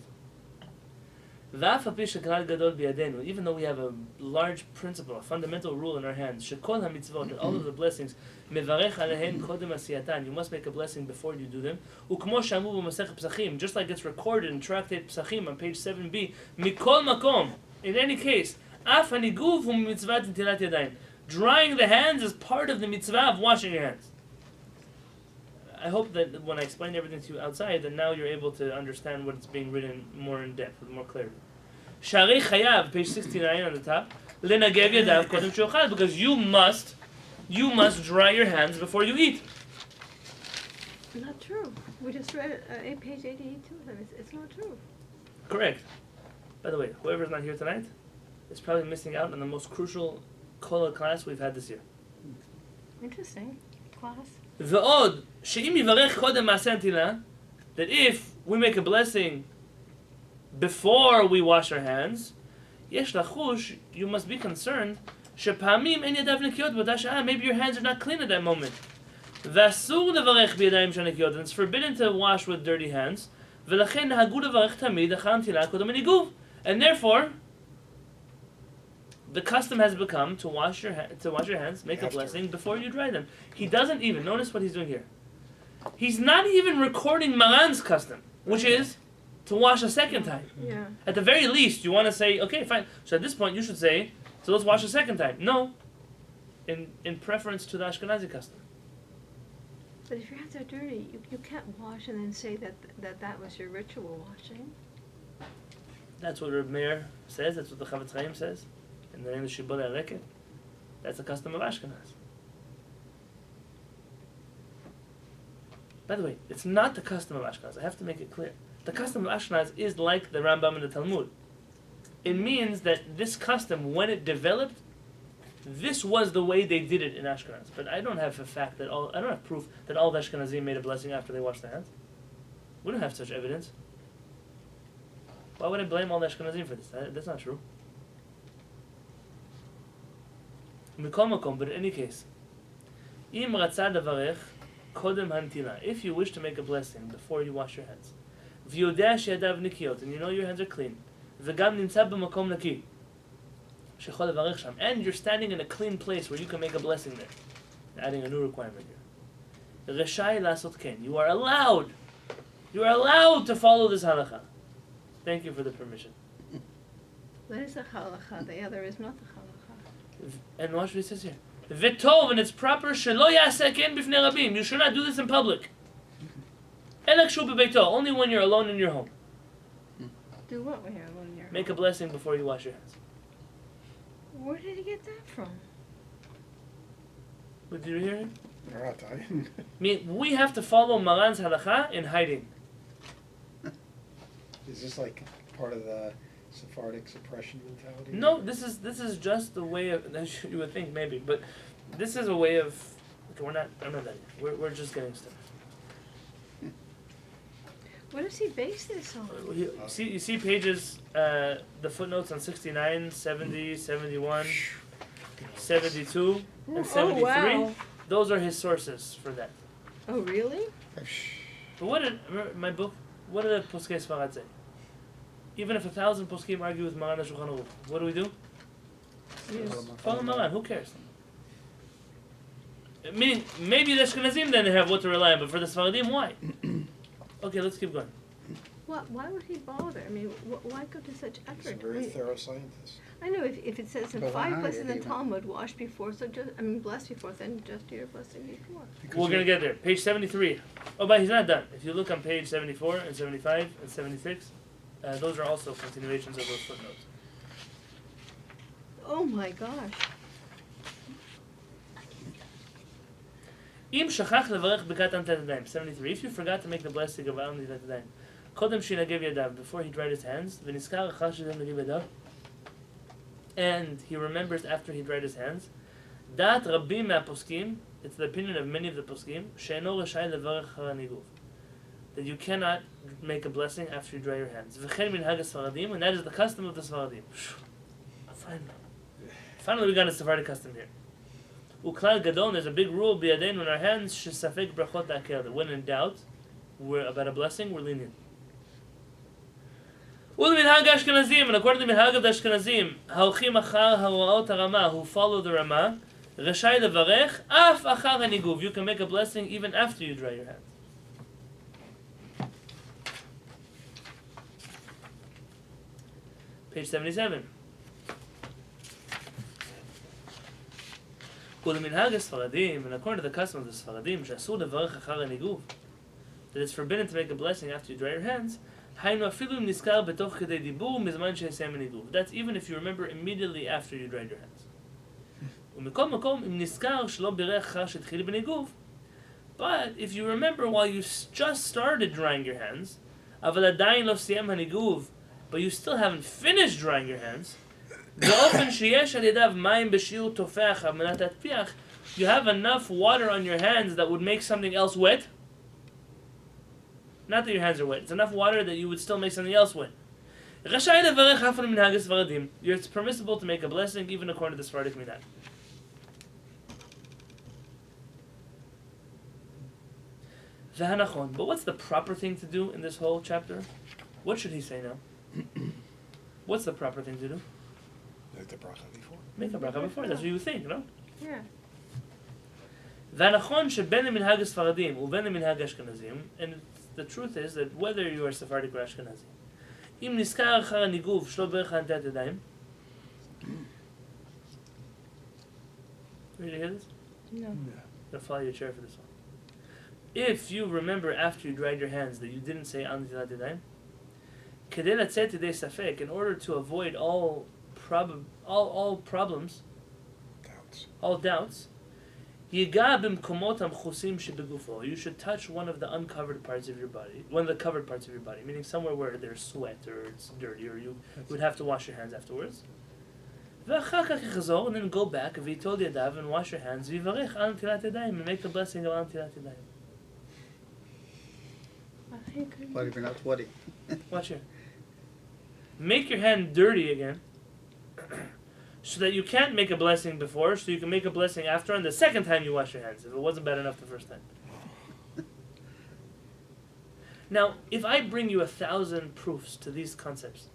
Even though we have a large principle, a fundamental rule in our hands, shekol hamitzvot, that all of the blessings, mevarech alehen kodem asiyatan, you must make a blessing before you do them. Ukmo shamu b'masech psachim, just like it's recorded in Tractate Psachim on page 7b, mikol makom. In any case, af haniguv hu mitzvat netilat yadayim. Drying the hands is part of the mitzvah of washing your hands. I hope that when I explained everything to you outside, that now you're able to understand what's being written more in depth, with more clarity. Shaar chayav, page 69 on the top. Lenagev yadav kodem she'ochal, because you must dry your hands before you eat. Not true. We just read it, page 88 too. It's not true. Correct. By the way, whoever's not here tonight is probably missing out on the most crucial Kollel class we've had this year. Interesting. Class. Ve'od, she'im yivarech kodem maaseh hantila, that if we make a blessing before we wash our hands, yesh lachush, you must be concerned, shepamim en yadav nekiyot b'ota sha'ah, maybe your hands are not clean at that moment. V'asur levarech b'yadayim shanekiyot, and it's forbidden to wash with dirty hands. V'lachen nahagu levarech tamid achar netilah kodem haniguv, and therefore, the custom has become to wash your hands, make a blessing before you dry them. He doesn't even notice what he's doing here. He's not even recording Maran's custom, which is to wash a second time. Yeah. At the very least, you want to say, okay, fine. So at this point, you should say, so let's wash a second time. No, in preference to the Ashkenazi custom. But if your hands are dirty, you can't wash and then say that was your ritual washing. That's what Reb Meir says. That's what the Chavetz Chaim says. In the name of Shibbolei Areket. That's the custom of Ashkenaz. By the way, it's not the custom of Ashkenaz. I have to make it clear. The custom of Ashkenaz is like the Rambam in the Talmud. It means that this custom, when it developed, this was the way they did it in Ashkenaz. But I don't have I don't have proof that all the Ashkenazim made a blessing after they washed their hands. We don't have such evidence. Why would I blame all the Ashkenazim for this? That's not true. But in any case, if you wish to make a blessing before you wash your hands, and you know your hands are clean, and you're standing in a clean place where you can make a blessing there, adding a new requirement here. You are allowed to follow this halacha. Thank you for the permission. That is a halacha. The other is not the halacha. And watch what he says here. V'tov, and it's proper, shelo yaseh ken b'fnei rabim. You should not do this in public. Elek shu bebeito, only when you're alone in your home. Do what when you're alone in your home? Make a blessing before you wash your hands. Where did he get that from? Did you hear him? I mean, we have to follow Maran's halacha in hiding. Is this like part of the Sephardic suppression mentality? No, this is just the way of. You would think maybe, but this is a way of. Okay, I'm not done yet. We're just getting started. What does he base this on? You see pages, the footnotes on 69, 70, 71, 72, and 73. Wow. Those are his sources for that. Oh, really? But what did my book? What did the Poskei Sfarad say? Even if 1,000 poskim argue with Maran Shulchan Aruch, what do we do? Yes. Follow Maran. Who cares? Meaning, maybe the Ashkenazim then have what to rely on, but for the Sfaradim, why? Okay, let's keep going. Why would he bother? I mean, why go to such He's a effort? very thorough scientist. I know if it says in But why 5 not? places in Even- Talmud, wash before, so bless before, then just do your blessing before. Because We're you- going to get there. Page 73. Oh, but he's not done. If you look on page 74 and 75 and 76, those are also continuations of those footnotes. Oh my gosh. Im shachach levarech bekat Netilat Yadayim. 73. If you forgot to make the blessing of Netilat Yadayim, kodem shinagav yadav, before he dried his hands, v'niskar achar shedem nagav yadav, and he remembers after he dried his hands, dat rabim me'aposkim, it's the opinion of many of the poskim, she'eno rashai levarech achar niguv, that you cannot make a blessing after you dry your hands. V'chen minhag Sfaradim, and that is the custom of the Sfaradim. Finally we got a Sephardic custom here. Uklal gadol, there's a big rule b'yadeinu in our hands, shesafek brachot la'akel, that when in doubt, about a blessing, we're lenient. U'leminhag Ashkenazim, and according to the minhag of the Ashkenazim, ha'olchim achar ha'ro'ot harama, who follow the Rama, rashai levarech, af achar haniguv, you can make a blessing even after you dry your hands. Page 77. ולמנהג הספרדים, and according to the custom of the Sfaradim, שאסור לברך אחר הניגוב, that it's forbidden to make a blessing after you dry your hands, היינו אפילו אם נזכר בתוך כדי דיבור מזמן שיסיים הניגוב. That's even if you remember immediately after you dried your hands. ומכל מקום, אם נזכר שלא בירך אחר שהתחיל בניגוב, but if you remember while you just started drying your hands, אבל עדיין לא סיים הניגוב, but you still haven't finished drying your hands, באופן שיש על ידיו מים בשיעור תופח על מנת להטפיח, you have enough water on your hands that would make something else wet. Not that your hands are wet, it's enough water that you would still make something else wet. רשאי לברך אף על מנהג הספרדים. It's permissible to make a blessing even according to the Sephardic minhag. והנכון, but what's the proper thing to do in this whole chapter? What should he say now? What's the proper thing to do? Make the bracha before. Make a bracha before, that's what you would think, no? Yeah. והנכון שבין למנהג הספרדים ובין למנהג האשכנזים, and the truth is that whether you are Sephardic or Ashkenazi, אם נזכר אחר הניגוב שלא ברך על נטילת ידיים, ready to hear this? No. I'll follow your chair for this one. If you remember after you dried your hands that you didn't say על נטילת ידיים, כדי לצאת ידי ספק, in order to avoid all problems, all doubts, ייגע במקומות המכוסים שבגופו. You should touch one of the uncovered parts of your body, one of the covered parts of your body, meaning somewhere where there's sweat or it's dirty or you would have to wash your hands afterwards. ואחר כך יחזור, and then go back, ויטול ידיו, and wash your hands, ויברך על נטילת ידיים, and make the blessing of על נטילת ידיים. What if you're not sweaty? Watch here. Make your hand dirty again, so that you can't make a blessing before, so you can make a blessing after, and the second time you wash your hands, if it wasn't bad enough the first time. Now, if I bring you 1,000 proofs to these concepts,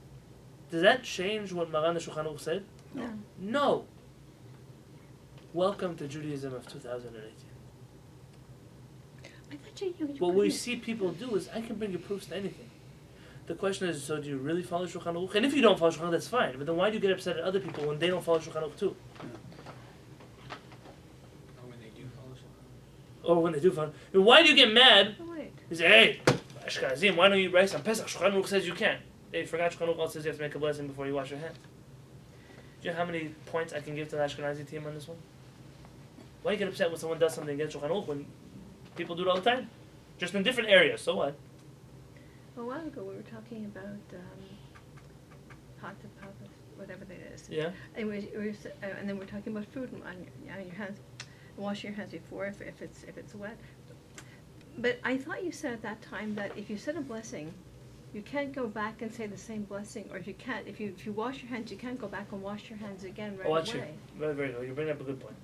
does that change what Maran the Shulchan Aruch said? No. No. Welcome to Judaism of 2018. I thought you What we couldn't- see people do is, I can bring you proofs to anything. The question is, so do you really follow Shulchan Aruch? And if you don't follow Shulchan Aruch, that's fine. But then why do you get upset at other people when they don't follow Shulchan Aruch too? Or when they do follow Shulchan. Or when they do follow. And why do you get mad? Oh, wait. You say, hey, Ashkenazim, why don't you eat rice on Pesach? Shulchan Aruch says you can't. They forgot Shulchan Aruch also says you have to make a blessing before you wash your hands. Do you know how many points I can give to the Ashkenazi team on this one? Why do you get upset when someone does something against Shulchan Aruch when people do it all the time? Just in different areas, so what? A while ago, we were talking about pots, whatever that is. Yeah? And and then we're talking about food on your hands, washing your hands before if it's wet. But I thought you said at that time that if you said a blessing, you can't go back and say the same blessing, or if you wash your hands, you can't go back and wash your hands again right Watch away. here. Very, very good. You bring up a good point.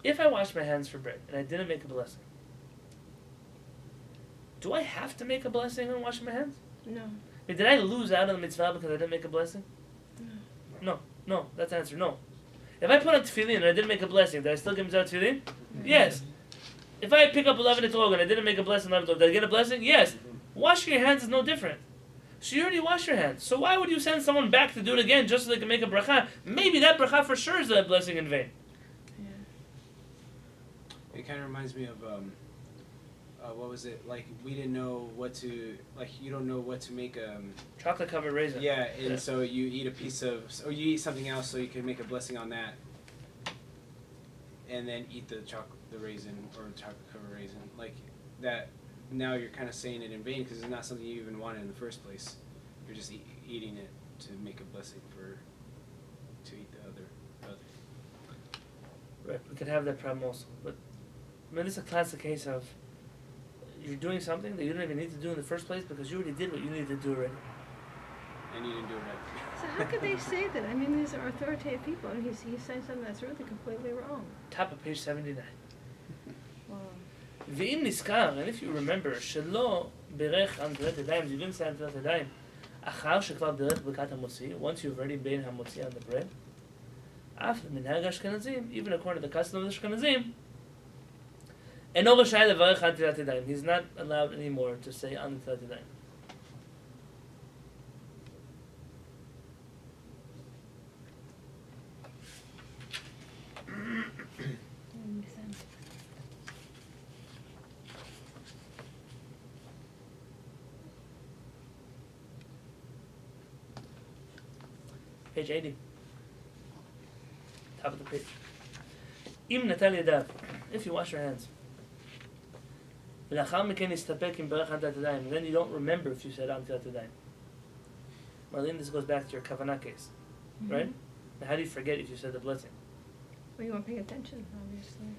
If I wash my hands for bread and I didn't make a blessing, do I have to make a blessing on washing my hands? No. Did I lose out on the mitzvah because I didn't make a blessing? No. That's the answer. No. If I put on tefillin and I didn't make a blessing, did I still get mitzvah tefillin? Yes. If I pick up 11 etrog and I didn't make a blessing on 11 etrog, did I get a blessing? Yes. Washing your hands is no different. So you already washed your hands. So why would you send someone back to do it again just so they can make a bracha? Maybe that bracha for sure is a blessing in vain. Yeah. It kind of reminds me of what was it, like we didn't know what to, like you don't know what to make Chocolate covered raisin. yeah, and so you eat a piece of, or you eat something else so you can make a blessing on that, and then eat the raisin or chocolate covered raisin, like that. Now you're kind of saying it in vain because it's not something you even wanted in the first place. You're just eating it to make a blessing to eat the other. Right, we could have that problem also. But I mean, this is a classic case of you're doing something that you don't even need to do in the first place because you already did what you needed to do already. And you didn't do it right. So how could they say that? I mean, these are authoritative people, and he's saying something that's really completely wrong. Top of page 79. Wow. ואם נזכר, and if you remember, שלא בירך על נטילת ידיים, you didn't say על נטילת ידיים, אחר שכבר בירך ברכת המוציא, once you've already been המוציא on the bread, אף מנהג האשכנזים, even according to the custom of the האשכנזים, אינו רשאי לברך על נטילת ידיים. He's not allowed anymore to say על נטילת ידיים. Page 80. Top of the page. אם נטל ידיו, if you wash your hands. ולאחר מכן נסתפק עם ברך על נטילת ידיים, and then you don't remember if you said על נטילת ידיים. Marlene, this goes back to your kavanah case, right? Now, how do you forget if you said the blessing? Well, you weren't paying attention, obviously.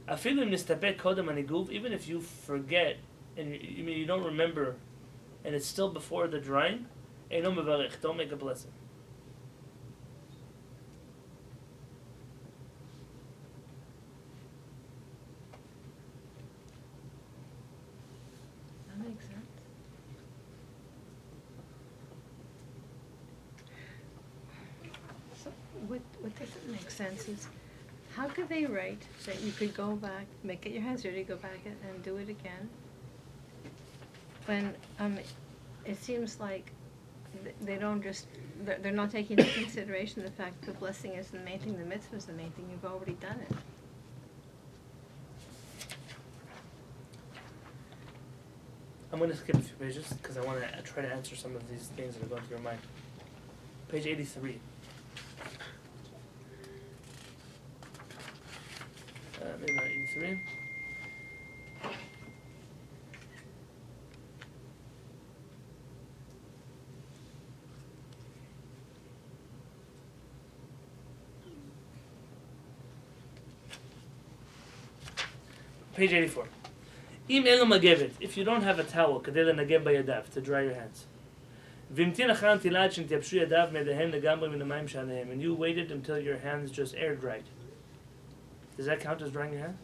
אפילו אם נסתפק קודם הניגוב, even if you forget, and you don't remember, and it's still before the drying, אינו מברך, don't make a blessing. That makes sense. So what doesn't make sense is, how could they write that you could go back, get your hands dirty, go back and do it again? When it seems like they don't just, they're not taking into consideration the fact that the blessing is the main thing, the mitzvah is the main thing, you've already done it. I'm going to skip a few pages because I want to try to answer some of these things that are going through your mind. Page 83. Maybe not 83. Page 84. אם אין לו מגבת, if you don't have a towel, כדי לנגב בידיו, to dry your hands. והמתין אחר הנטילה עד שנתייבשו ידיו מידיהם לגמרי מן המים שעליהם, and you waited until your hands just air dried. Does that count as drying your hands?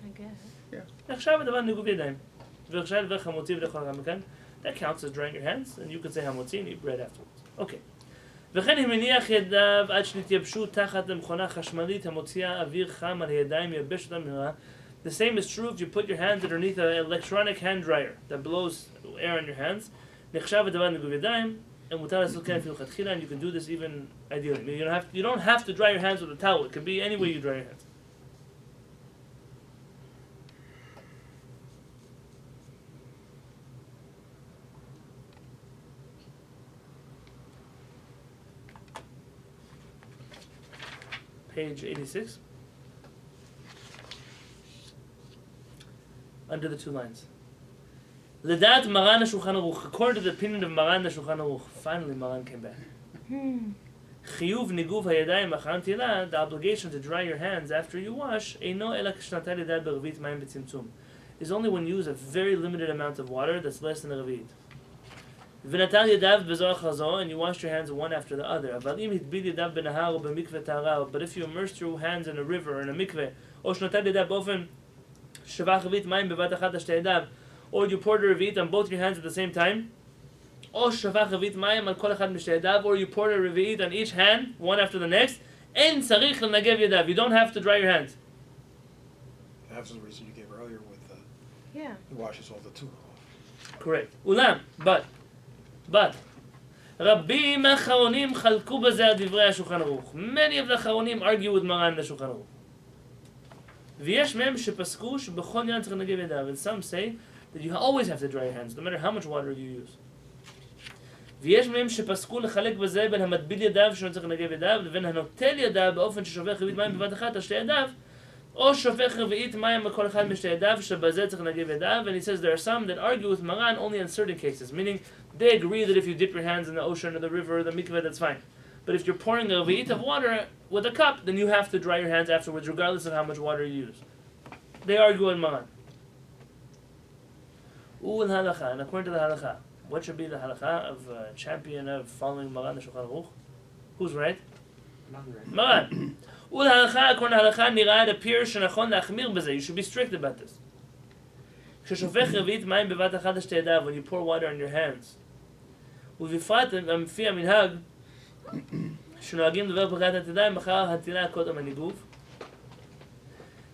I guess. עכשיו הדבר ניגוב ידיים. ורשאי לברך המוציא ולאכול גם מכאן. That counts as drying your hands, and you could say המוציא and eat bread afterwards. Okay. וכן אם הניח ידיו עד שנתייבשו תחת למכונה חשמלית המוציאה אוויר חם על הידיים יבש אותם מהרה. The same is true if you put your hands underneath an electronic hand dryer that blows air on your hands. נחשב הדבר ניגוב ידיים, ומותר לעשות כן אפילו לכתחילה, and you can do this even ideally. I mean, you don't have to dry your hands with a towel. It could be any way you dry your hands. Page 86. Under the two lines. L'dat Maran HaShulchan Aruch. According to the opinion of Maran HaShulchan Aruch. Finally, Maran came back. Chiyuv niguv hayadayim achar netilah. The obligation to dry your hands after you wash. Eino ela k'shnatay lidad berevit mayim b'tzimtzum. Is only when you use a very limited amount of water that's less than a revit. V'natal yadav b'zo achar zo, and you washed your hands one after the other. Aval im hitbid yadav b'nahar or b'mikveh tahara. But if you immersed your hands in a river or in a mikveh, or shnatal yadav bofen shavach revit mayim bevat achat ashtei yadav, or you poured a revit on both your hands at the same time, or shavach revit mayim al kol echad mishtei yadav, or you poured a revit on each hand, one after the next, en tzarich l'nagev yadav. You don't have to dry your hands. That's the reason you gave earlier with Yeah. It washes all the tuch off. Correct. Ulam, but, רבים מהאחרונים חלקו בזה על דברי השולחן ערוך. Many of the אחרונים argue with מרן the שולחן ערוך. ויש מהם שפסקו שבכל עניין צריך לנגב ידיו. And some say that you always have to dry your hands, no matter how much water you use. ויש מהם שפסקו לחלק בזה בין המטביל ידיו שלא צריך לנגב ידיו לבין הנוטל ידיו באופן ששופך רביעית מים בבת אחת על שתי ידיו, או שופך רביעית מים בכל אחד משתי ידיו שבזה צריך לנגב ידיו. And he says there are some that argue with Maran only in certain cases, meaning they agree that if you dip your hands in the ocean or the river or the mikveh, that's fine. But if you're pouring a rvi'it of water with a cup, then you have to dry your hands afterwards, regardless of how much water you use. They argue in Maran. And according to the halacha, what should be the halacha of a champion of following Maran the Shulchan Aruch? Who's right? Maran. According to halacha, nirah, it appears shenachon lachmir b'zeh. You should be strict about this. כששופך רביעית מים בבת אחת לשתי ידיו, when you pour water on your hands. ובפרט לפי המנהג שנוהגים לדבר ברכת ידיים אחר הטילה קודם הניגוב.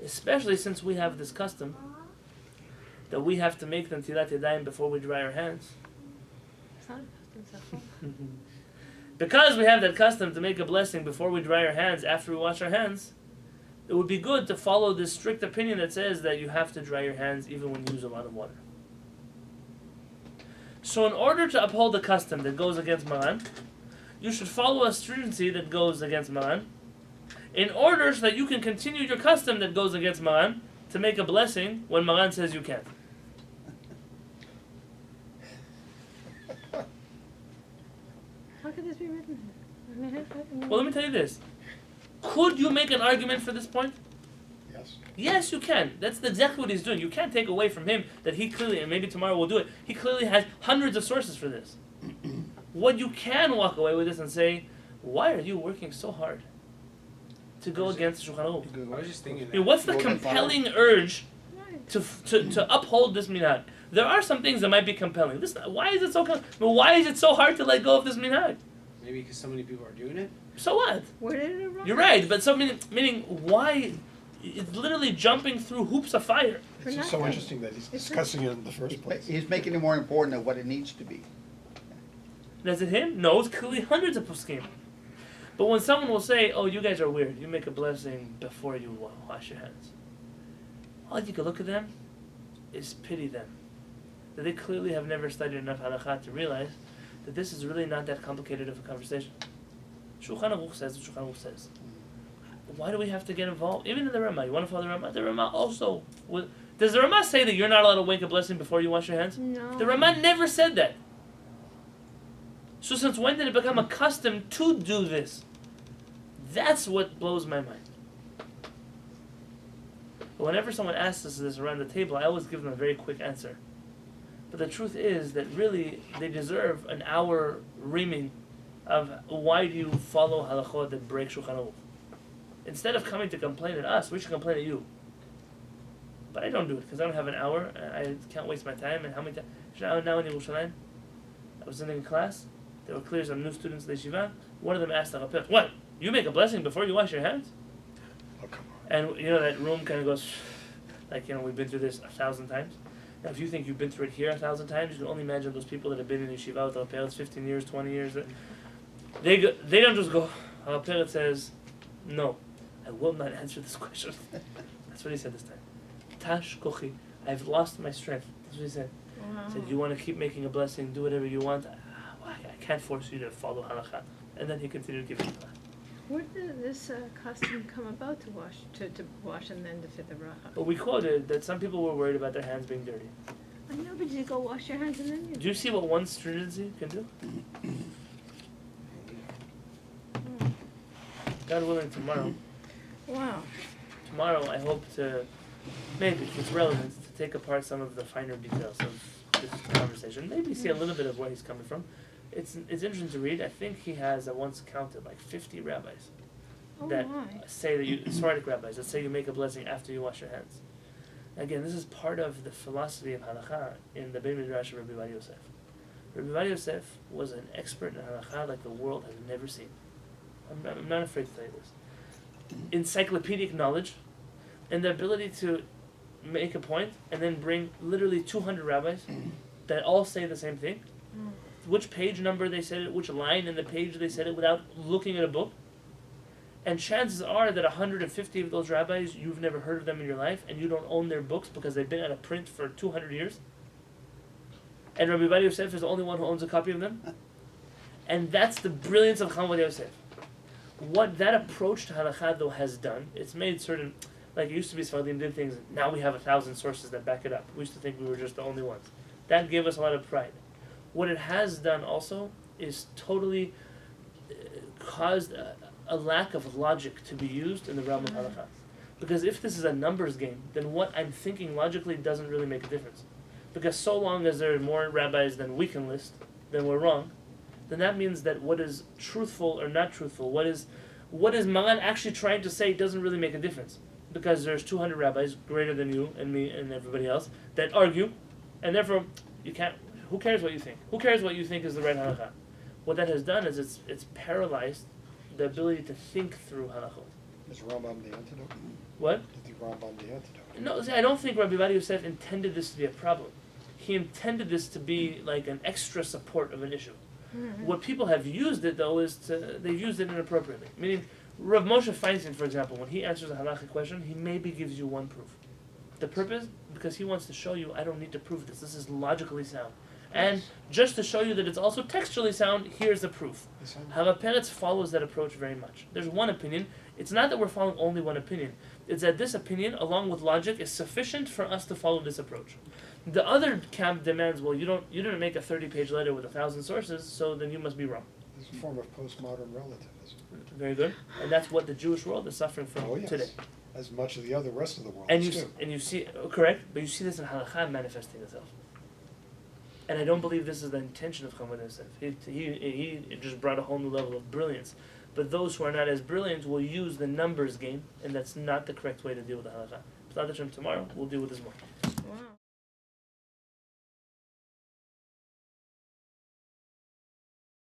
Especially since we have this custom that we have to make the Netilat Yadayim before we dry our hands. It's not a custom, Because we have that custom to make a blessing before we dry our hands, after we wash our hands, it would be good to follow this strict opinion that says that you have to dry your hands even when you use a lot of water. So in order to uphold the custom that goes against Maran, you should follow a stringency that goes against Maran, in order so that you can continue your custom that goes against Maran to make a blessing when Maran says you can't. How could this be written? Well, let me tell you this. Could you make an argument for this point? Yes. Yes, you can. That's exactly what he's doing. You can't take away from him that he clearly, and maybe tomorrow we'll do it, he clearly has hundreds of sources for this. What you can walk away with this and say, why are you working so hard to go against Shulchan Aruch? I was just thinking I mean, what's the Go and compelling urge Right. to uphold this minhag? There are some things that might be compelling. Why is it so hard to let go of this minhag? maybe because so many people are doing it. So what? Where did it arise? You're right, but meaning why? It's literally jumping through hoops of fire. For It's just so nothing. interesting that he's It's discussing it in the first place. He's making it more important than what it needs to be. And is it him? No, it's clearly hundreds of poskim. But when someone will say, "Oh, you guys are weird. You make a blessing before you wash your hands," all you can look at them is pity them. That they clearly have never studied enough halakha to realize that this is really not that complicated of a conversation. Shulchan Aruch says what Shulchan Aruch says. Why do we have to get involved? Even in the Ramah, you want to follow the Ramah? The Ramah also. Does the Ramah say that you're not allowed to make a blessing before you wash your hands? No. The Ramah never said that. So since when did it become a custom to do this? That's what blows my mind. But whenever someone asks us this around the table, I always give them a very quick answer. But the truth is that really they deserve an hour reaming of why do you follow halachot that break Shulchan Aruch. Instead of coming to complain at us, we should complain at you. But I don't do it because I don't have an hour. I can't waste my time. And how many times? Now in Yerushalayim, I was sitting in class. There were clear some new students in the yeshiva. One of them asked the Rapir, "What? You make a blessing before you wash your hands?" Oh, come on. And you know that room kind of goes, like, you know, we've been through this 1,000 times. Now, if you think you've been through it here 1,000 times, you can only imagine those people that have been in yeshiva with Rapir 15 years, 20 years. They don't just go. Rapir says, "No, I will not answer this question." That's what he said this time. Tash kochi, I've lost my strength. That's what he said. Wow. He said, "You want to keep making a blessing, do whatever you want. I can't force you to follow halakha." And then he continued giving halakha. Where did this custom come about to wash and then to fit the bracha? But we quoted that some people were worried about their hands being dirty. I know, but you go wash your hands and then you. Do you see what one stringency can do? God willing, tomorrow Wow. I hope to, maybe if it's relevant, to take apart some of the finer details of this conversation. Maybe see a little bit of where he's coming from. It's interesting to read. I think he has, I once counted, like 50 rabbis Oh that my. say that Sephardic rabbis that say you make a blessing after you wash your hands. Again, this is part of the philosophy of halakha in the Beit Midrash of Rabbi Yosef. Rabbi Yosef was an expert in halakha like the world has never seen. I'm not afraid to tell you this. Encyclopedic knowledge and the ability to make a point and then bring literally 200 rabbis that all say the same thing, which page number they said it, which line in the page they said it without looking at a book. And chances are that 150 of those rabbis, you've never heard of them in your life, and you don't own their books because they've been out of print for 200 years. And Rabbi Yosef is the only one who owns a copy of them. And that's the brilliance of Chacham Yosef. What that approach to halakha though has done, it's made certain, like it used to be Sfaradim did things, now we have 1,000 sources that back it up. We used to think we were just the only ones. That gave us a lot of pride. What it has done also is totally caused a lack of logic to be used in the realm of halakha. Because if this is a numbers game, then what I'm thinking logically doesn't really make a difference. Because so long as there are more rabbis than we can list, then we're wrong, then that means that what is truthful or not truthful, what is Maran actually trying to say doesn't really make a difference. Because there's 200 rabbis, greater than you and me and everybody else, that argue, and therefore you can't, who cares what you think? Who cares what you think is the right halakha? What that has done is it's paralyzed the ability to think through halachot. Is Rambam the antidote? What? Is the Rambam the antidote? No, see, I don't think Rabbi Yosef intended this to be a problem. He intended this to be like an extra support of an issue. What people have used it though is they've used it inappropriately. Meaning, Rav Moshe Feinstein, for example, when he answers a halachic question, he maybe gives you one proof. The purpose, because he wants to show you, I don't need to prove this. This is logically sound. And just to show you that it's also textually sound, here's the proof. Hava Peretz follows that approach very much. There's one opinion. It's not that we're following only one opinion. It's that this opinion, along with logic, is sufficient for us to follow this approach. The other camp demands, well, you didn't make a 30-page letter with 1,000 sources, so then you must be wrong. It's a form of postmodern relativism. Very good. And that's what the Jewish world is suffering from today. As much of the other rest of the world And is you see, correct, but you see this in halakha manifesting itself. And I don't believe this is the intention of Chacham Yosef. He just brought a whole new level of brilliance. But those who are not as brilliant will use the numbers game, and that's not the correct way to deal with the halakha. Tomorrow we'll deal with this more.